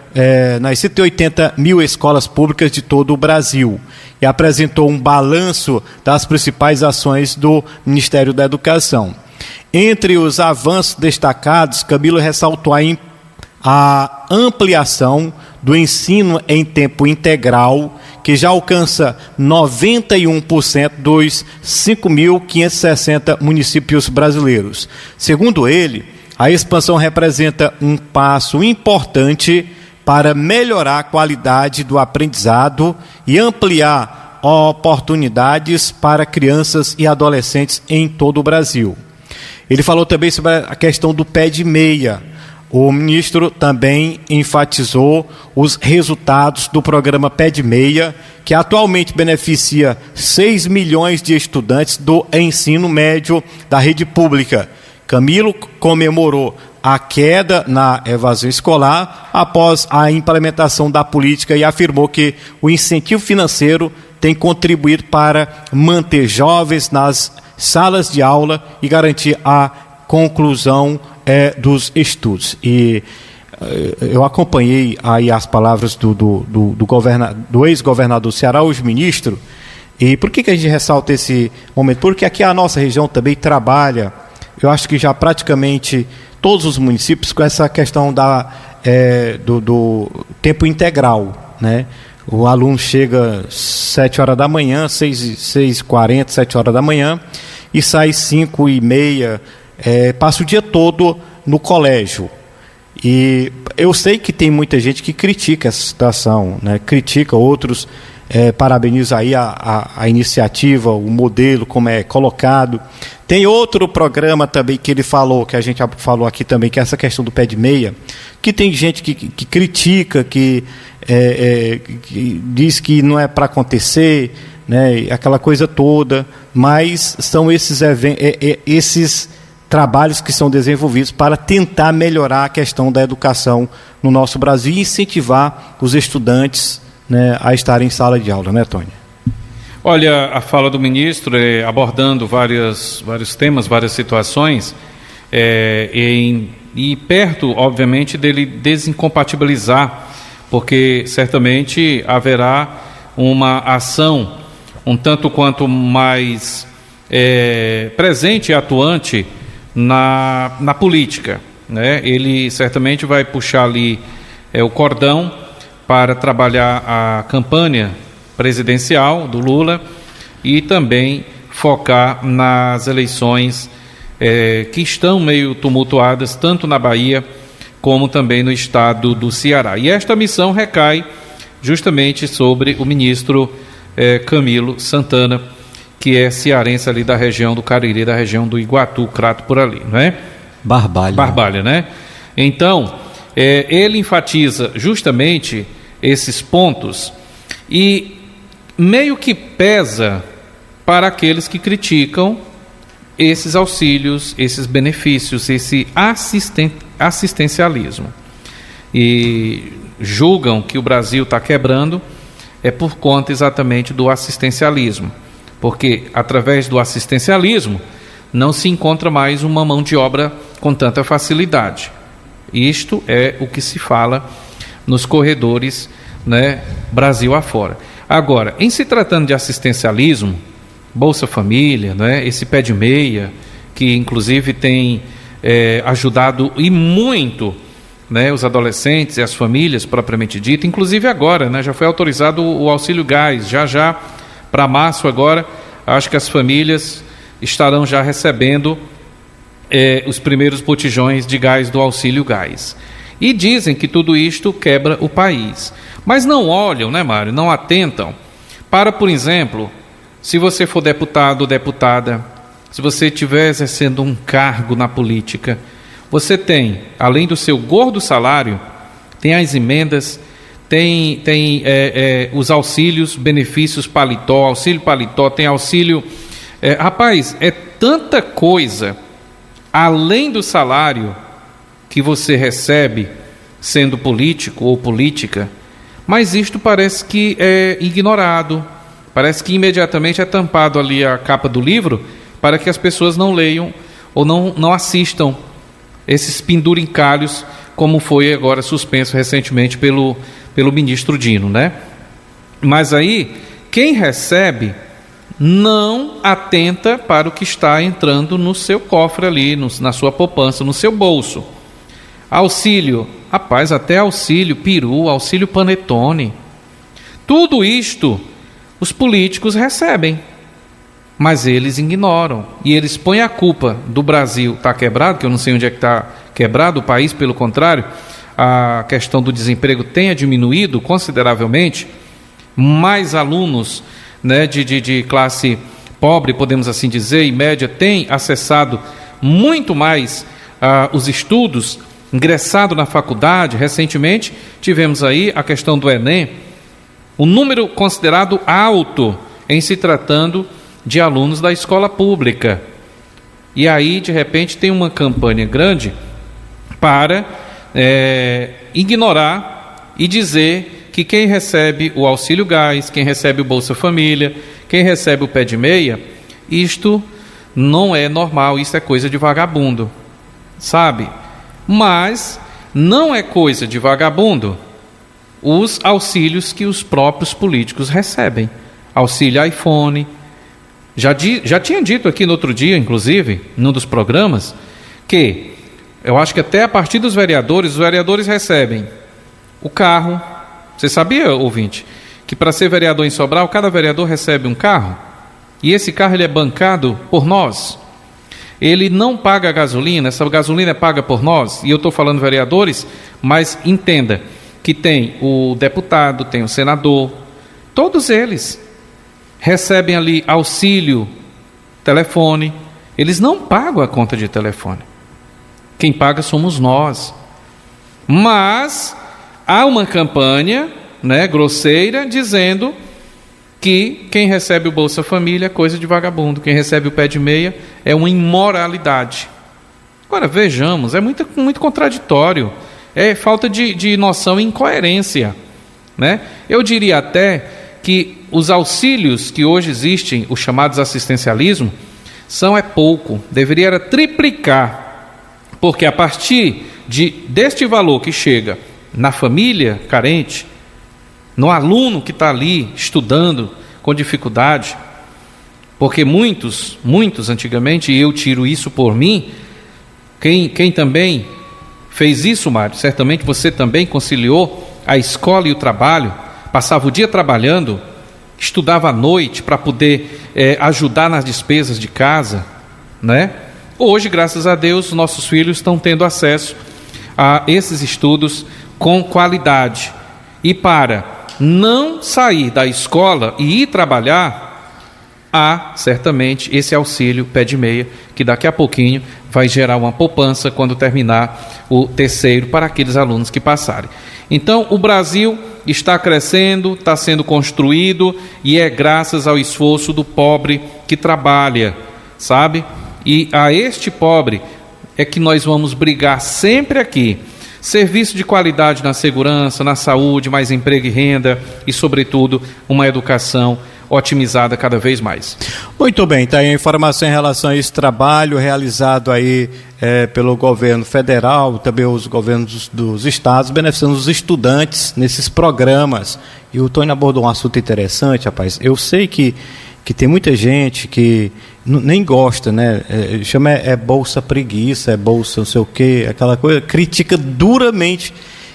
nas 180 mil escolas públicas de todo o Brasil, e apresentou um balanço das principais ações do Ministério da Educação. Entre os avanços destacados, Camilo ressaltou a ampliação do ensino em tempo integral, que já alcança 91% dos 5.560 municípios brasileiros. Segundo ele, a expansão representa um passo importante para melhorar a qualidade do aprendizado e ampliar oportunidades para crianças e adolescentes em todo o Brasil. Ele falou também sobre a questão do pé de meia. O ministro também enfatizou os resultados do programa Pé de Meia, que atualmente beneficia 6 milhões de estudantes do ensino médio da rede pública. Camilo comemorou a queda na evasão escolar após a implementação da política e afirmou que o incentivo financeiro tem contribuído para manter jovens nas salas de aula e garantir a conclusão dos estudos. E eu acompanhei aí as palavras do ex-governador do Ceará, hoje ministro. E por que a gente ressalta esse momento? Porque aqui a nossa região também trabalha, eu acho que já praticamente todos os municípios, com essa questão do tempo integral, né? O aluno chega 7 horas da manhã, 6h40, 7 horas da manhã, e sai 5h30, passa o dia todo no colégio. E eu sei que tem muita gente que critica essa situação, né? Critica, outros parabenizam aí a iniciativa, o modelo, como é colocado. Tem outro programa também que ele falou, que a gente falou aqui também, que é essa questão do pé de meia, que tem gente que critica, que diz que não é para acontecer, né? Aquela coisa toda, mas são esses trabalhos que são desenvolvidos para tentar melhorar a questão da educação no nosso Brasil e incentivar os estudantes, né, a estarem em sala de aula, né, Tônia? Olha, a fala do ministro abordando vários temas, várias situações, e perto, obviamente, dele desincompatibilizar, porque certamente haverá uma ação um tanto quanto mais presente e atuante na política, né? Ele certamente vai puxar ali o cordão para trabalhar a campanha presidencial do Lula e também focar nas eleições que estão meio tumultuadas, tanto na Bahia como também no estado do Ceará. E esta missão recai justamente sobre o ministro Camilo Santana, que é cearense ali da região do Cariri, da região do Iguatu, Crato, por ali, não é? Barbalha, né? Então, ele enfatiza justamente esses pontos e meio que pesa para aqueles que criticam esses auxílios, esses benefícios, esse assistencialismo. E julgam que o Brasil está quebrando por conta exatamente do assistencialismo. Porque através do assistencialismo não se encontra mais uma mão de obra com tanta facilidade. Isto é o que se fala nos corredores, né, Brasil afora. Agora, em se tratando de assistencialismo, Bolsa Família, né, esse pé de meia, que inclusive tem ajudado e muito, né, os adolescentes e as famílias propriamente dito, inclusive agora, né, já foi autorizado o auxílio gás, já para março agora, acho que as famílias estarão já recebendo os primeiros botijões de gás do auxílio gás. E dizem que tudo isto quebra o país. Mas não olham, né, Mário, não atentam para, por exemplo, se você for deputado ou deputada, se você estiver exercendo um cargo na política, você tem, além do seu gordo salário, tem as emendas, tem os auxílios, benefícios paletó, auxílio paletó, tem auxílio... rapaz, é tanta coisa, além do salário que você recebe sendo político ou política, mas isto parece que é ignorado, parece que imediatamente é tampado ali a capa do livro para que as pessoas não leiam ou não assistam esses pendurincalhos, como foi agora suspenso recentemente pelo ministro Dino, né? Mas aí, quem recebe não atenta para o que está entrando no seu cofre ali, na sua poupança, no seu bolso. Auxílio, rapaz, até auxílio peru, auxílio panetone. Tudo isto os políticos recebem, mas eles ignoram. E eles põem a culpa do Brasil estar quebrado, que eu não sei onde é que está quebrado o país, pelo contrário, a questão do desemprego tenha diminuído consideravelmente, mais alunos, né, de classe pobre, podemos assim dizer, e média, têm acessado muito mais os estudos, ingressado na faculdade. Recentemente tivemos aí a questão do Enem, um número considerado alto em se tratando de alunos da escola pública. E aí, de repente, tem uma campanha grande para ignorar e dizer que quem recebe o auxílio gás, quem recebe o Bolsa Família, quem recebe o pé de meia, isto não é normal, isso é coisa de vagabundo. sabe? Mas não é coisa de vagabundo os auxílios que os próprios políticos recebem. Auxílio iPhone. Já tinha dito aqui no outro dia, inclusive, num dos programas, que eu acho que até a partir dos vereadores, os vereadores recebem o carro. Você sabia, ouvinte, que para ser vereador em Sobral, cada vereador recebe um carro? E esse carro ele é bancado por nós. Ele não paga a gasolina, essa gasolina é paga por nós. E eu estou falando vereadores, mas entenda que tem o deputado, tem o senador, todos eles recebem ali auxílio telefone. Eles não pagam a conta de telefone. Quem paga somos nós. Mas há uma campanha, grosseira, dizendo que quem recebe o Bolsa Família é coisa de vagabundo, quem recebe o pé de meia é uma imoralidade. Agora, vejamos, é muito contraditório, é falta de noção e incoerência, Eu diria até que os auxílios que hoje existem, os chamados assistencialismo, é pouco, deveria triplicar, porque a partir deste valor que chega na família carente, no aluno que está ali estudando com dificuldade, porque muitos antigamente, e eu tiro isso por mim, quem também fez isso, Mário, certamente você também conciliou a escola e o trabalho, passava o dia trabalhando, estudava à noite para poder ajudar nas despesas de casa, Hoje, graças a Deus, nossos filhos estão tendo acesso a esses estudos com qualidade. E para não sair da escola e ir trabalhar, há certamente esse auxílio pé de meia, que daqui a pouquinho vai gerar uma poupança quando terminar o terceiro para aqueles alunos que passarem. Então, o Brasil está crescendo, está sendo construído, e é graças ao esforço do pobre que trabalha, sabe? E a este pobre é que nós vamos brigar sempre aqui. Serviço de qualidade na segurança, na saúde, mais emprego e renda e, sobretudo, uma educação otimizada cada vez mais. Muito bem, está aí a informação em relação a esse trabalho realizado aí pelo governo federal, também os governos dos estados, beneficiando os estudantes nesses programas. E o Tony abordou um assunto interessante, rapaz. Eu sei que tem muita gente que nem gosta, chama bolsa preguiça, bolsa não sei o quê, aquela coisa, critica duramente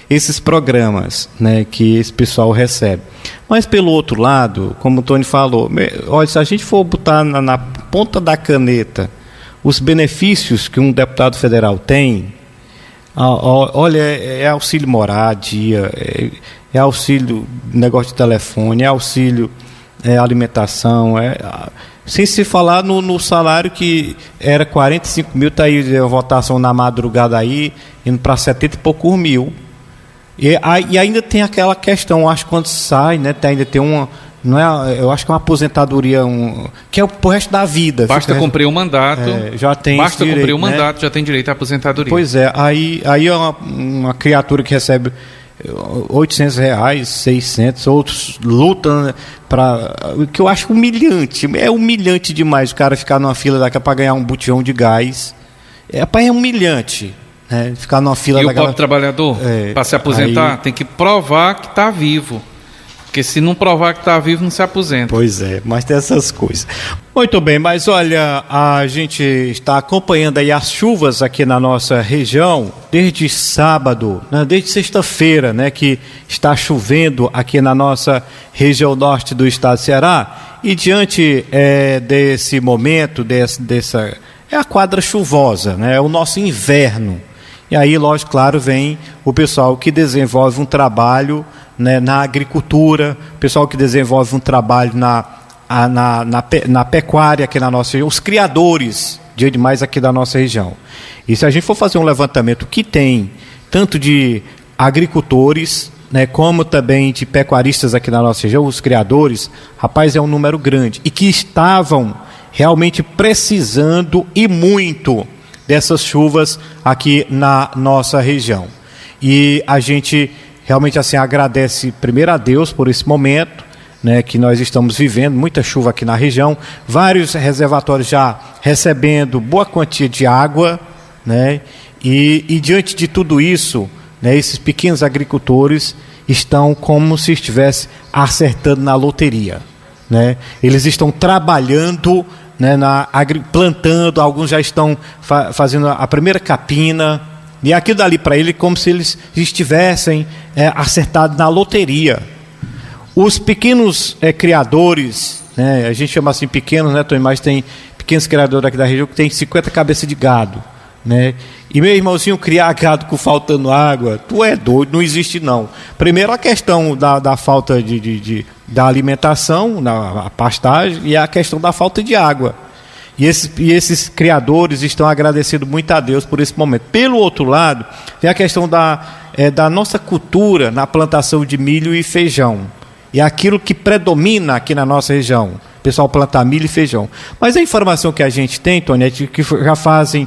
esses programas, que esse pessoal recebe. Mas pelo outro lado, como o Tony falou, olha, se a gente for botar na ponta da caneta os benefícios que um deputado federal tem, olha, é auxílio moradia, é auxílio negócio de telefone, é auxílio alimentação, sem se falar no salário que era 45 mil, está aí a votação na madrugada aí, indo para 70 e poucos mil. E ainda tem aquela questão, acho que quando sai, ainda tem uma, não é, eu acho que é uma aposentadoria que é pro resto da vida. Basta cumprir o mandato, já tem basta direito, cumprir o mandato, já tem direito à aposentadoria. Pois é, aí é uma criatura que recebe R$800, 600, outros lutam para, o que eu acho humilhante, é humilhante demais o cara ficar numa fila daqui para ganhar um botijão de gás, é humilhante, ficar numa fila e daquela... o pobre trabalhador, para se aposentar, tem que provar que está vivo, porque se não provar que está vivo, não se aposenta. Pois é, mas tem essas coisas. Muito bem, mas olha, a gente está acompanhando aí as chuvas aqui na nossa região desde sábado, desde sexta-feira, que está chovendo aqui na nossa região norte do estado do Ceará, e diante desse momento, dessa a quadra chuvosa, é o nosso inverno. E aí, lógico, claro, vem o pessoal que desenvolve um trabalho na agricultura, o pessoal que desenvolve um trabalho na pecuária aqui na nossa região, os criadores de animais aqui da nossa região. E se a gente for fazer um levantamento que tem tanto de agricultores, como também de pecuaristas aqui na nossa região, os criadores, rapaz, é um número grande, e que estavam realmente precisando e muito dessas chuvas aqui na nossa região. E a gente realmente assim agradece primeiro a Deus por esse momento, que nós estamos vivendo, muita chuva aqui na região, vários reservatórios já recebendo boa quantia de água, E diante de tudo isso, né, esses pequenos agricultores estão como se estivesse acertando na loteria, né? Eles estão trabalhando, né, plantando, alguns já estão fazendo a primeira capina, e aquilo dali para ele como se eles estivessem acertados na loteria. Os pequenos criadores, né, a gente chama assim pequenos, né, Tony, mas tem pequenos criadores aqui da região que tem 50 cabeças de gado, né? E meu irmãozinho, criar gado com faltando água, tu é doido, não existe não. Primeiro a questão da falta da alimentação, a pastagem, e a questão da falta de água. E esses criadores estão agradecendo muito a Deus por esse momento. Pelo outro lado, tem a questão da nossa cultura na plantação de milho e feijão. E aquilo que predomina aqui na nossa região. O pessoal planta milho e feijão. Mas a informação que a gente tem, Tony, é que já fazem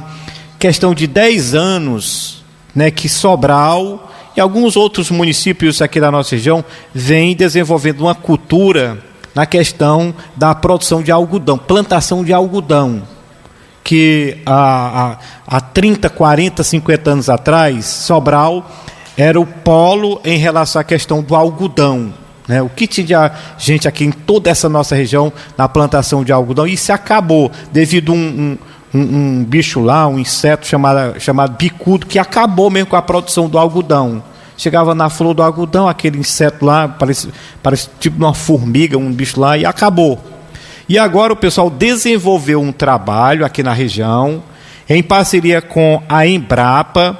questão de 10 anos, né, que Sobral e alguns outros municípios aqui da nossa região vêm desenvolvendo uma cultura na questão da produção de algodão, plantação de algodão, que há 30, 40, 50 anos atrás, Sobral era o polo em relação à questão do algodão, né? O que tinha gente aqui em toda essa nossa região na plantação de algodão, e isso acabou devido a um bicho lá, um inseto chamado bicudo, que acabou mesmo com a produção do algodão. Chegava na flor do algodão, aquele inseto lá, parece tipo uma formiga, um bicho lá, e acabou. E agora o pessoal desenvolveu um trabalho aqui na região, em parceria com a Embrapa,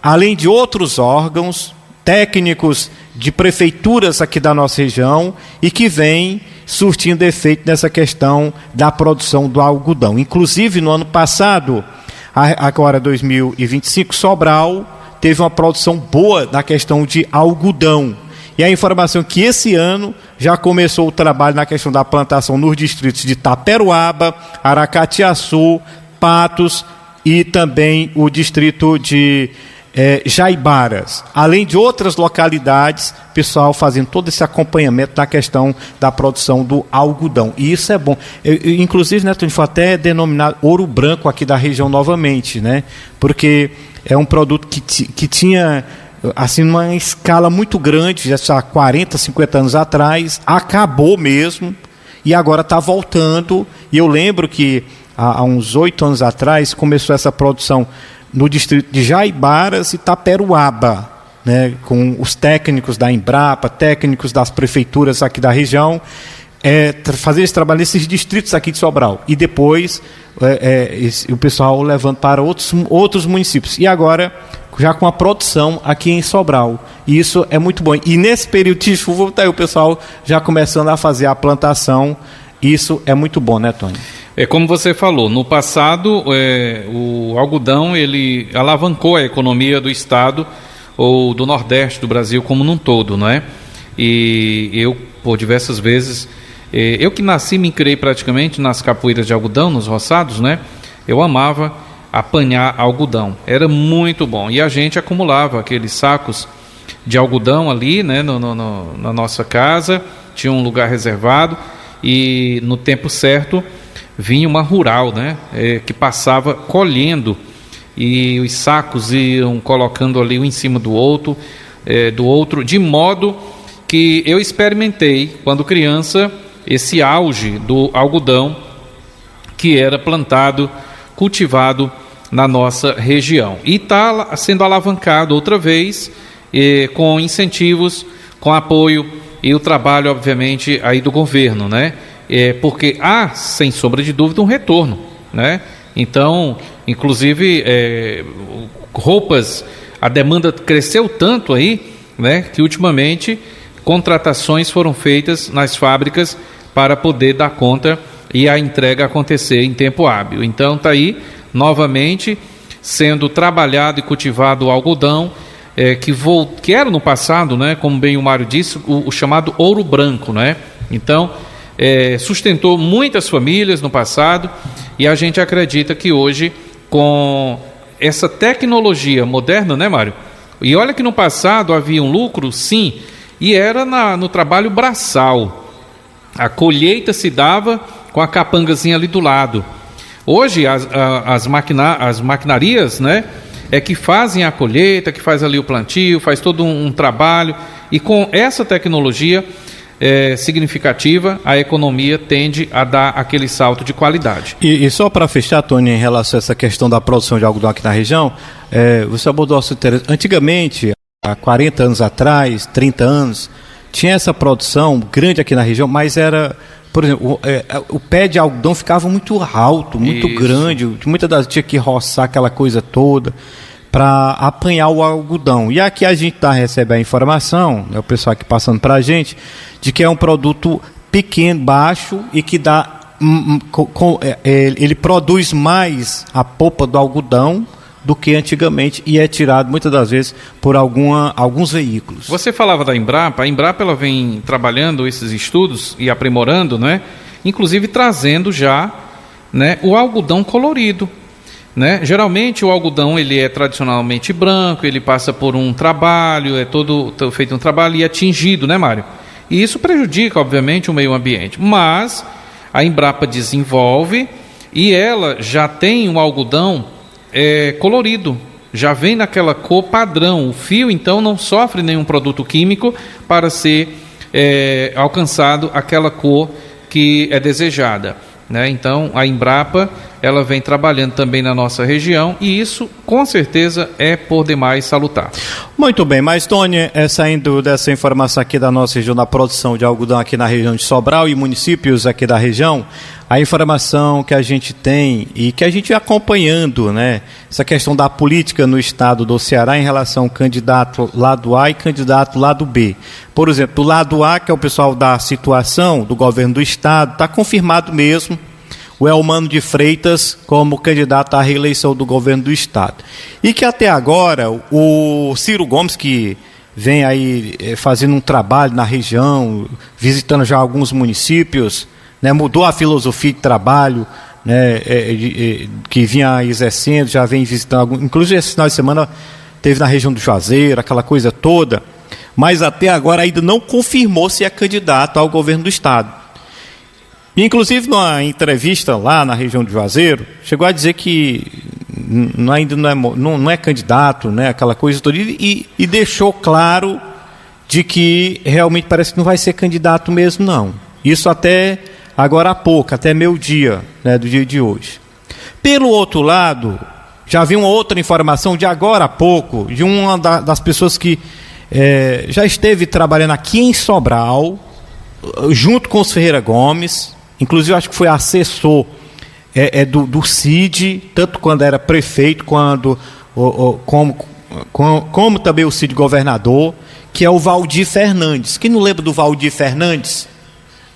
além de outros órgãos, técnicos de prefeituras aqui da nossa região, e que vem surtindo efeito nessa questão da produção do algodão. Inclusive, no ano passado, agora 2025, Sobral teve uma produção boa na questão de algodão. E a informação que esse ano já começou o trabalho na questão da plantação nos distritos de Taperoaba, Aracatiaçu, Patos e também o distrito de Jaibaras, além de outras localidades, pessoal fazendo todo esse acompanhamento na questão da produção do algodão, e isso é bom. Inclusive, né, Tony, foi até denominado ouro branco aqui da região novamente, né, porque é um produto que tinha assim uma escala muito grande, já há 40, 50 anos atrás, acabou mesmo, e agora está voltando. E eu lembro que há uns 8 anos atrás começou essa produção no distrito de Jaibaras e Taperoaba, né, com os técnicos da Embrapa, técnicos das prefeituras aqui da região, fazer esse trabalho nesses distritos aqui de Sobral. E depois o pessoal levando para outros municípios. E agora, já com a produção aqui em Sobral. E isso é muito bom. E nesse período de chuva, tá aí o pessoal já começando a fazer a plantação. Isso é muito bom, né, Tony? Como você falou, no passado o algodão ele alavancou a economia do estado ou do Nordeste do Brasil como num todo, não é? E eu, por diversas vezes, eu que nasci, me criei praticamente nas capoeiras de algodão, nos roçados, né? Eu amava apanhar algodão, era muito bom. E a gente acumulava aqueles sacos de algodão ali, né, na nossa casa, tinha um lugar reservado, e no tempo certo vinha uma rural, né, que passava colhendo, e os sacos iam colocando ali um em cima do outro, de modo que eu experimentei, quando criança, esse auge do algodão que era plantado, cultivado na nossa região. E está sendo alavancado outra vez, com incentivos, com apoio e o trabalho, obviamente, aí do governo, né? Porque há, sem sombra de dúvida, um retorno, né? Então, inclusive, roupas, a demanda cresceu tanto aí, né, que ultimamente contratações foram feitas nas fábricas para poder dar conta e a entrega acontecer em tempo hábil. Então está aí novamente sendo trabalhado e cultivado o algodão, que era no passado, né, como bem o Mário disse, o chamado ouro branco, né? Então sustentou muitas famílias no passado, e a gente acredita que hoje, com essa tecnologia moderna, né, Mário? E olha que no passado havia um lucro, sim, e era no trabalho braçal. A colheita se dava com a capangazinha ali do lado. Hoje as maquinarias, né, que fazem a colheita, que faz ali o plantio, faz todo um trabalho, e com essa tecnologia significativa, a economia tende a dar aquele salto de qualidade. E só para fechar, Tony, em relação a essa questão da produção de algodão aqui na região, você abordou assunto interessante. Antigamente, há 40 anos atrás, 30 anos, tinha essa produção grande aqui na região, mas era, por exemplo, o pé de algodão ficava muito alto, muito grande, muitas das vezes tinha que roçar aquela coisa toda para apanhar o algodão. E aqui a gente recebe a informação, o pessoal aqui passando para a gente, de que é um produto pequeno, baixo e que dá, ele produz mais a polpa do algodão do que antigamente e é tirado muitas das vezes por alguns veículos. Você falava da Embrapa, a Embrapa ela vem trabalhando esses estudos e aprimorando, né? Inclusive trazendo já, né, o algodão colorido. Né? Geralmente o algodão ele é tradicionalmente branco, ele passa por um trabalho, é todo feito um trabalho e é tingido, né, Mário? E isso prejudica, obviamente, o meio ambiente. Mas a Embrapa desenvolve e ela já tem um algodão colorido, já vem naquela cor padrão. O fio, então, não sofre nenhum produto químico para ser alcançado aquela cor que é desejada. Né? Então, a Embrapa ela vem trabalhando também na nossa região e isso, com certeza, é por demais salutar. Muito bem, mas Tony, saindo dessa informação aqui da nossa região, da produção de algodão aqui na região de Sobral e municípios aqui da região, a informação que a gente tem e que a gente vem acompanhando, né, essa questão da política no estado do Ceará em relação ao candidato lado A e candidato lado B. Por exemplo, do lado A, que é o pessoal da situação do governo do estado, está confirmado mesmo o Elmano de Freitas como candidato à reeleição do governo do estado. E que até agora o Ciro Gomes, que vem aí fazendo um trabalho na região, visitando já alguns municípios, né, mudou a filosofia de trabalho, né, que vinha exercendo, já vem visitando, inclusive esse final de semana teve na região do Juazeiro, aquela coisa toda, mas até agora ainda não confirmou se é candidato ao governo do estado. Inclusive, numa entrevista lá na região de Juazeiro, chegou a dizer que ainda não é candidato, né, aquela coisa toda, e deixou claro de que realmente parece que não vai ser candidato mesmo, não. Isso até agora há pouco, até meio-dia, né, do dia de hoje. Pelo outro lado, já vi uma outra informação de agora há pouco, de uma das pessoas que já esteve trabalhando aqui em Sobral, junto com os Ferreira Gomes. Inclusive, acho que foi assessor do CID, tanto quando era prefeito, como também o CID governador, que é o Valdir Fernandes. Quem não lembra do Valdir Fernandes?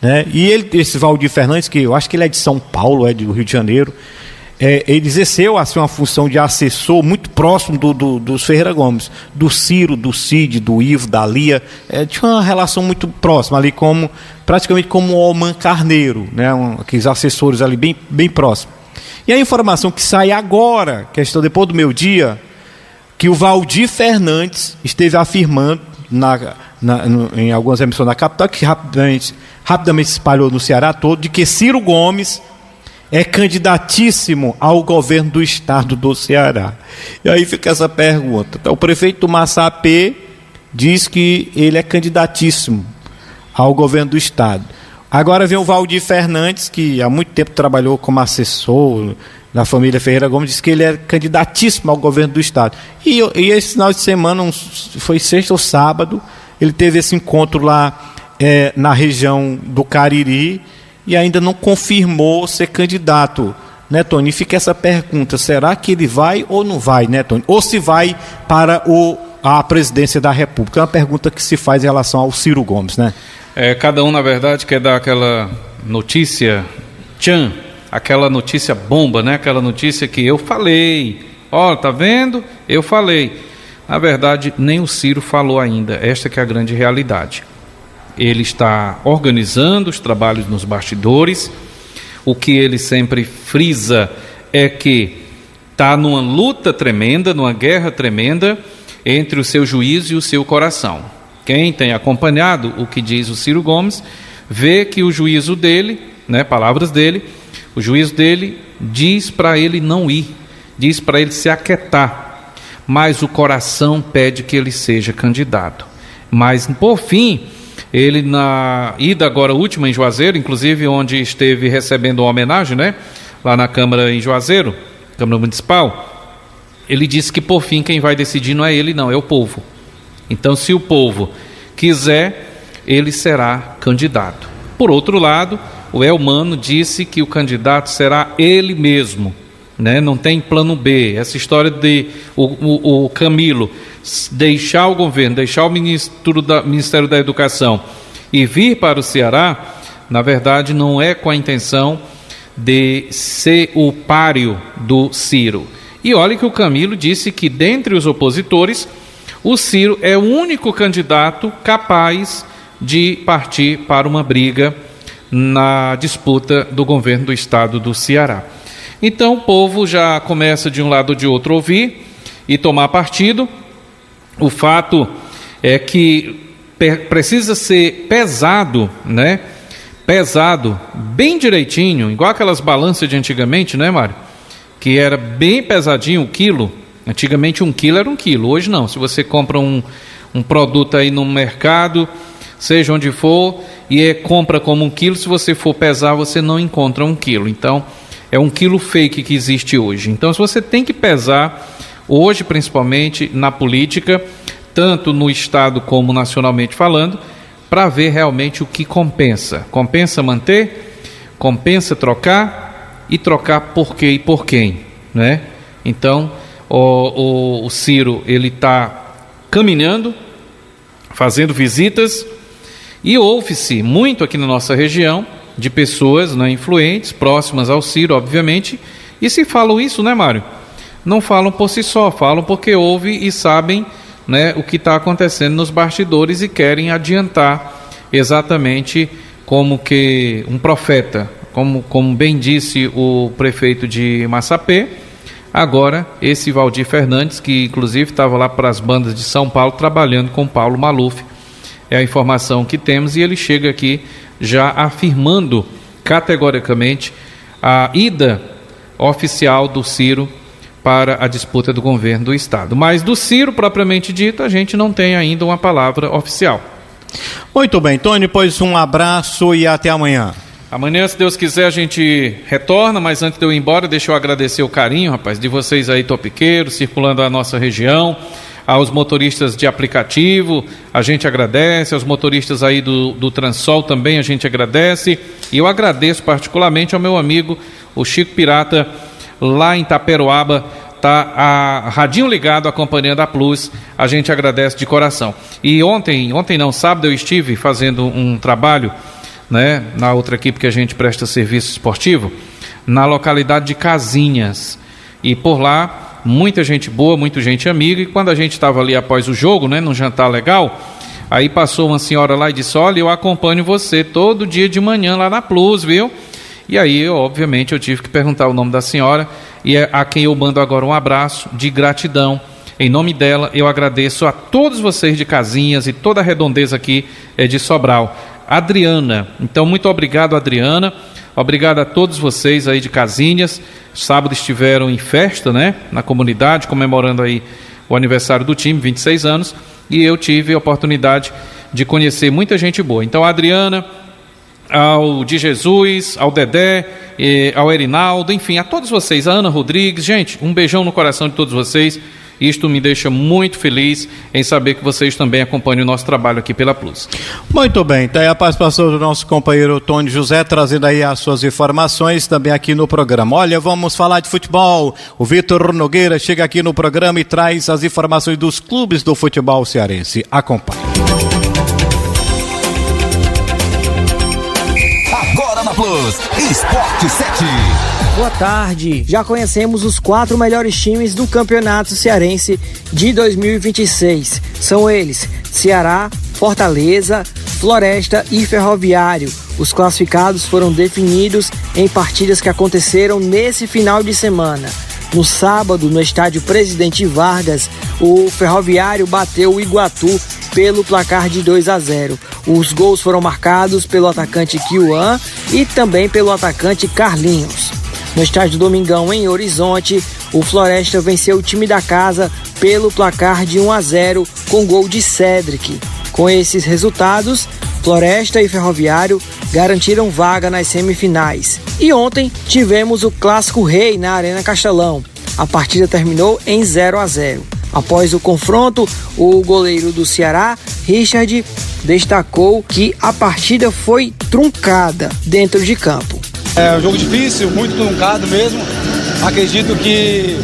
Né? E esse Valdir Fernandes, que eu acho que ele é de São Paulo, é do Rio de Janeiro, ele exerceu assim, uma função de assessor muito próximo dos Ferreira Gomes, do Ciro, do Cid, do Ivo, da Lia, tinha uma relação muito próxima ali, praticamente como o Alman Carneiro, né? Aqueles assessores ali bem próximos. E a informação que sai agora, questão depois do meio-dia, que o Valdir Fernandes esteve afirmando em algumas emissões da capital, que rapidamente se espalhou no Ceará todo, de que Ciro Gomes é candidatíssimo ao governo do estado do Ceará. E aí fica essa pergunta. Então, o prefeito do Massapê diz que ele é candidatíssimo ao governo do estado. Agora vem o Valdir Fernandes, que há muito tempo trabalhou como assessor da família Ferreira Gomes, diz que ele é candidatíssimo ao governo do estado. E esse final de semana, foi sexta ou sábado, ele teve esse encontro lá na região do Cariri, e ainda não confirmou ser candidato, né, Tony? Fica essa pergunta, será que ele vai ou não vai, né, Tony? Ou se vai para a presidência da República? É uma pergunta que se faz em relação ao Ciro Gomes, né? Cada um, na verdade, quer dar aquela notícia aquela notícia bomba, né? Aquela notícia que eu falei, tá vendo? Eu falei. Na verdade, nem o Ciro falou ainda, esta que é a grande realidade. Ele está organizando os trabalhos nos bastidores. O que ele sempre frisa é que está numa luta tremenda, numa guerra tremenda entre o seu juízo e o seu coração. Quem tem acompanhado o que diz o Ciro Gomes, vê que o juízo dele, né, palavras dele, o juízo dele diz para ele não ir, diz para ele se aquietar. mas o coração pede que ele seja candidato. Mas, por fim, ele na ida agora última em Juazeiro, inclusive onde esteve recebendo uma homenagem, né? Lá na Câmara em Juazeiro, Câmara Municipal, ele disse que, por fim, quem vai decidir não é ele, não, é o povo. Então, se o povo quiser, ele será candidato. Por outro lado, o Elmano disse que o candidato será ele mesmo, né? Não tem plano B. Essa história de o Camilo deixar o governo, deixar o Ministério da Educação e vir para o Ceará, na verdade, não é com a intenção de ser o páreo do Ciro. E olha que o Camilo disse que, dentre os opositores, o Ciro é o único candidato capaz de partir para uma briga na disputa do governo do estado do Ceará. Então o povo já começa de um lado ou de outro ouvir e tomar partido. O fato é que precisa ser pesado, né? Pesado, bem direitinho, igual aquelas balanças de antigamente, né, Mário? Que era bem pesadinho o quilo. Antigamente 1 quilo era 1 quilo, hoje não. Se você compra um produto aí no mercado, seja onde for, e compra como 1 quilo, se você for pesar, você não encontra 1 quilo. Então, é 1 quilo fake que existe hoje. Então, se você tem que pesar, hoje principalmente na política, tanto no estado como nacionalmente falando, para ver realmente o que compensa. Compensa manter, compensa trocar, e trocar por quê e por quem, né? Então, o Ciro, ele está caminhando, fazendo visitas, e ouve-se muito aqui na nossa região de pessoas, né, influentes, próximas ao Ciro, obviamente, e se falam isso, né, Mário? Não falam por si só, falam porque ouvem e sabem, né, o que está acontecendo nos bastidores e querem adiantar exatamente como que um profeta, como bem disse o prefeito de Massapê. Agora, esse Valdir Fernandes, que inclusive estava lá para as bandas de São Paulo, trabalhando com Paulo Maluf, é a informação que temos, e ele chega aqui já afirmando categoricamente a ida oficial do Ciro para a disputa do governo do estado. Mas do Ciro, propriamente dito, a gente não tem ainda uma palavra oficial. Muito bem, Tony, pois um abraço e até amanhã. Amanhã, se Deus quiser, a gente retorna, mas antes de eu ir embora, deixa eu agradecer o carinho, rapaz, de vocês aí, topiqueiros, circulando a nossa região, aos motoristas de aplicativo, a gente agradece, aos motoristas aí do Transol também a gente agradece, e eu agradeço particularmente ao meu amigo, o Chico Pirata, lá em Taperoaba, tá a radinho ligado acompanhando a Plus, a gente agradece de coração. E ontem não, sábado eu estive fazendo um trabalho, né, na outra equipe que a gente presta serviço esportivo, na localidade de Casinhas, e por lá muita gente boa, muita gente amiga, e quando a gente estava ali após o jogo, né, num jantar legal, aí passou uma senhora lá e disse: olha, eu acompanho você todo dia de manhã lá na Plus, viu? E aí, obviamente, eu tive que perguntar o nome da senhora, e é a quem eu mando agora um abraço de gratidão. Em nome dela, eu agradeço a todos vocês de Casinhas e toda a redondeza aqui de Sobral. Adriana, então muito obrigado, Adriana, obrigado a todos vocês aí de Casinhas. Sábado estiveram em festa, né, na comunidade, comemorando aí o aniversário do time, 26 anos, e eu tive a oportunidade de conhecer muita gente boa. Então, a Adriana, ao de Jesus, ao Dedé, ao Erinaldo, enfim, a todos vocês, a Ana Rodrigues, gente, um beijão no coração de todos vocês. Isto me deixa muito feliz em saber que vocês também acompanham o nosso trabalho aqui pela Plus. Muito bem, tá aí a participação do nosso companheiro Tony José, trazendo aí as suas informações também aqui no programa. Olha, vamos falar de futebol. O Vitor Nogueira chega aqui no programa e traz as informações dos clubes do futebol cearense. Acompanhe. Agora na Plus, Esporte 7. Boa tarde. Já conhecemos os 4 melhores times do Campeonato Cearense de 2026. São eles: Ceará, Fortaleza, Floresta e Ferroviário. Os classificados foram definidos em partidas que aconteceram nesse final de semana. No sábado, no estádio Presidente Vargas, o Ferroviário bateu o Iguatu pelo placar de 2-0. Os gols foram marcados pelo atacante Kiuan e também pelo atacante Carlinhos. No estádio Domingão, em Horizonte, o Floresta venceu o time da casa pelo placar de 1-0 com gol de Cédric. Com esses resultados, Floresta e Ferroviário garantiram vaga nas semifinais. E ontem tivemos o Clássico Rei na Arena Castelão. A partida terminou em 0-0. Após o confronto, o goleiro do Ceará, Richard, destacou que a partida foi truncada dentro de campo. É um jogo difícil, muito truncado mesmo. Acredito que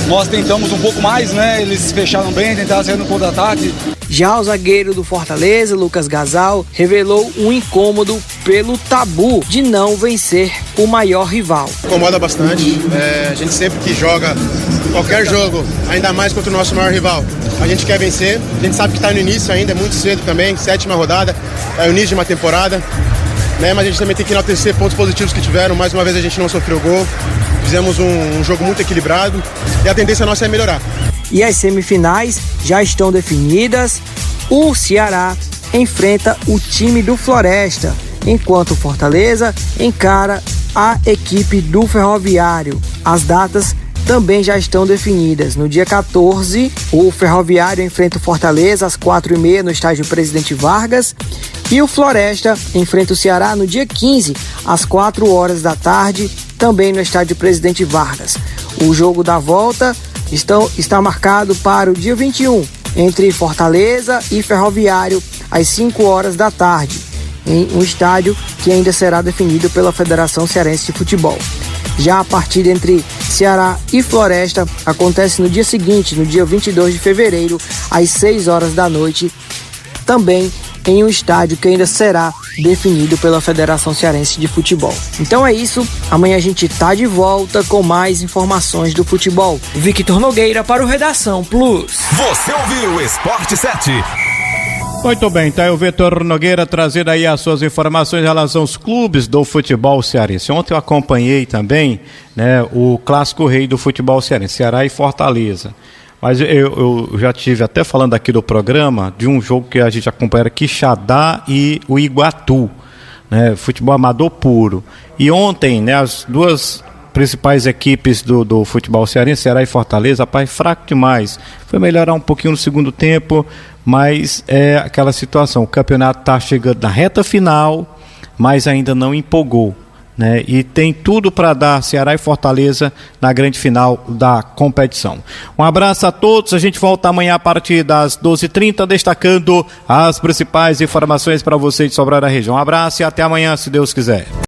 nós tentamos um pouco mais, né? Eles fecharam bem, tentaram sair no contra-ataque. Já o zagueiro do Fortaleza, Lucas Gasal, revelou um incômodo pelo tabu de não vencer o maior rival. Incomoda bastante. A gente sempre que joga qualquer jogo, ainda mais contra o nosso maior rival, a gente quer vencer. A gente sabe que está no início ainda, é muito cedo também, 7ª rodada, é o início de uma temporada. Mas a gente também tem que enaltecer pontos positivos que tiveram. Mais uma vez a gente não sofreu gol. Fizemos um jogo muito equilibrado e a tendência nossa é melhorar. E as semifinais já estão definidas. O Ceará enfrenta o time do Floresta, enquanto o Fortaleza encara a equipe do Ferroviário. As datas também já estão definidas. No dia 14, o Ferroviário enfrenta o Fortaleza às 4h30 no estádio Presidente Vargas. E o Floresta enfrenta o Ceará no dia 15, às 4h da tarde, também no estádio Presidente Vargas. O jogo da volta está marcado para o dia 21, entre Fortaleza e Ferroviário, às 5h da tarde, em um estádio que ainda será definido pela Federação Cearense de Futebol. Já a partida entre Ceará e Floresta acontece no dia seguinte, no dia 22 de fevereiro, às 6h da noite, também em um estádio que ainda será definido pela Federação Cearense de Futebol. Então é isso, amanhã a gente tá de volta com mais informações do futebol. Victor Nogueira para o Redação Plus. Você ouviu o Esporte 7. Muito bem, tá aí o Vitor Nogueira trazendo aí as suas informações em relação aos clubes do futebol cearense. Ontem eu acompanhei também, né, o Clássico Rei do futebol cearense, Ceará e Fortaleza. Mas eu já tive até falando aqui do programa de um jogo que a gente acompanha, Quixadá e o Iguatu, né, futebol amador puro. E ontem, né, as duas principais equipes do futebol cearense, Ceará e Fortaleza, rapaz, fraco demais. Foi melhorar um pouquinho no segundo tempo, mas é aquela situação, o campeonato está chegando na reta final, mas ainda não empolgou, né? E tem tudo para dar Ceará e Fortaleza na grande final da competição. Um abraço a todos, a gente volta amanhã a partir das 12h30, destacando as principais informações para vocês de Sobral da região. Um abraço e até amanhã, se Deus quiser.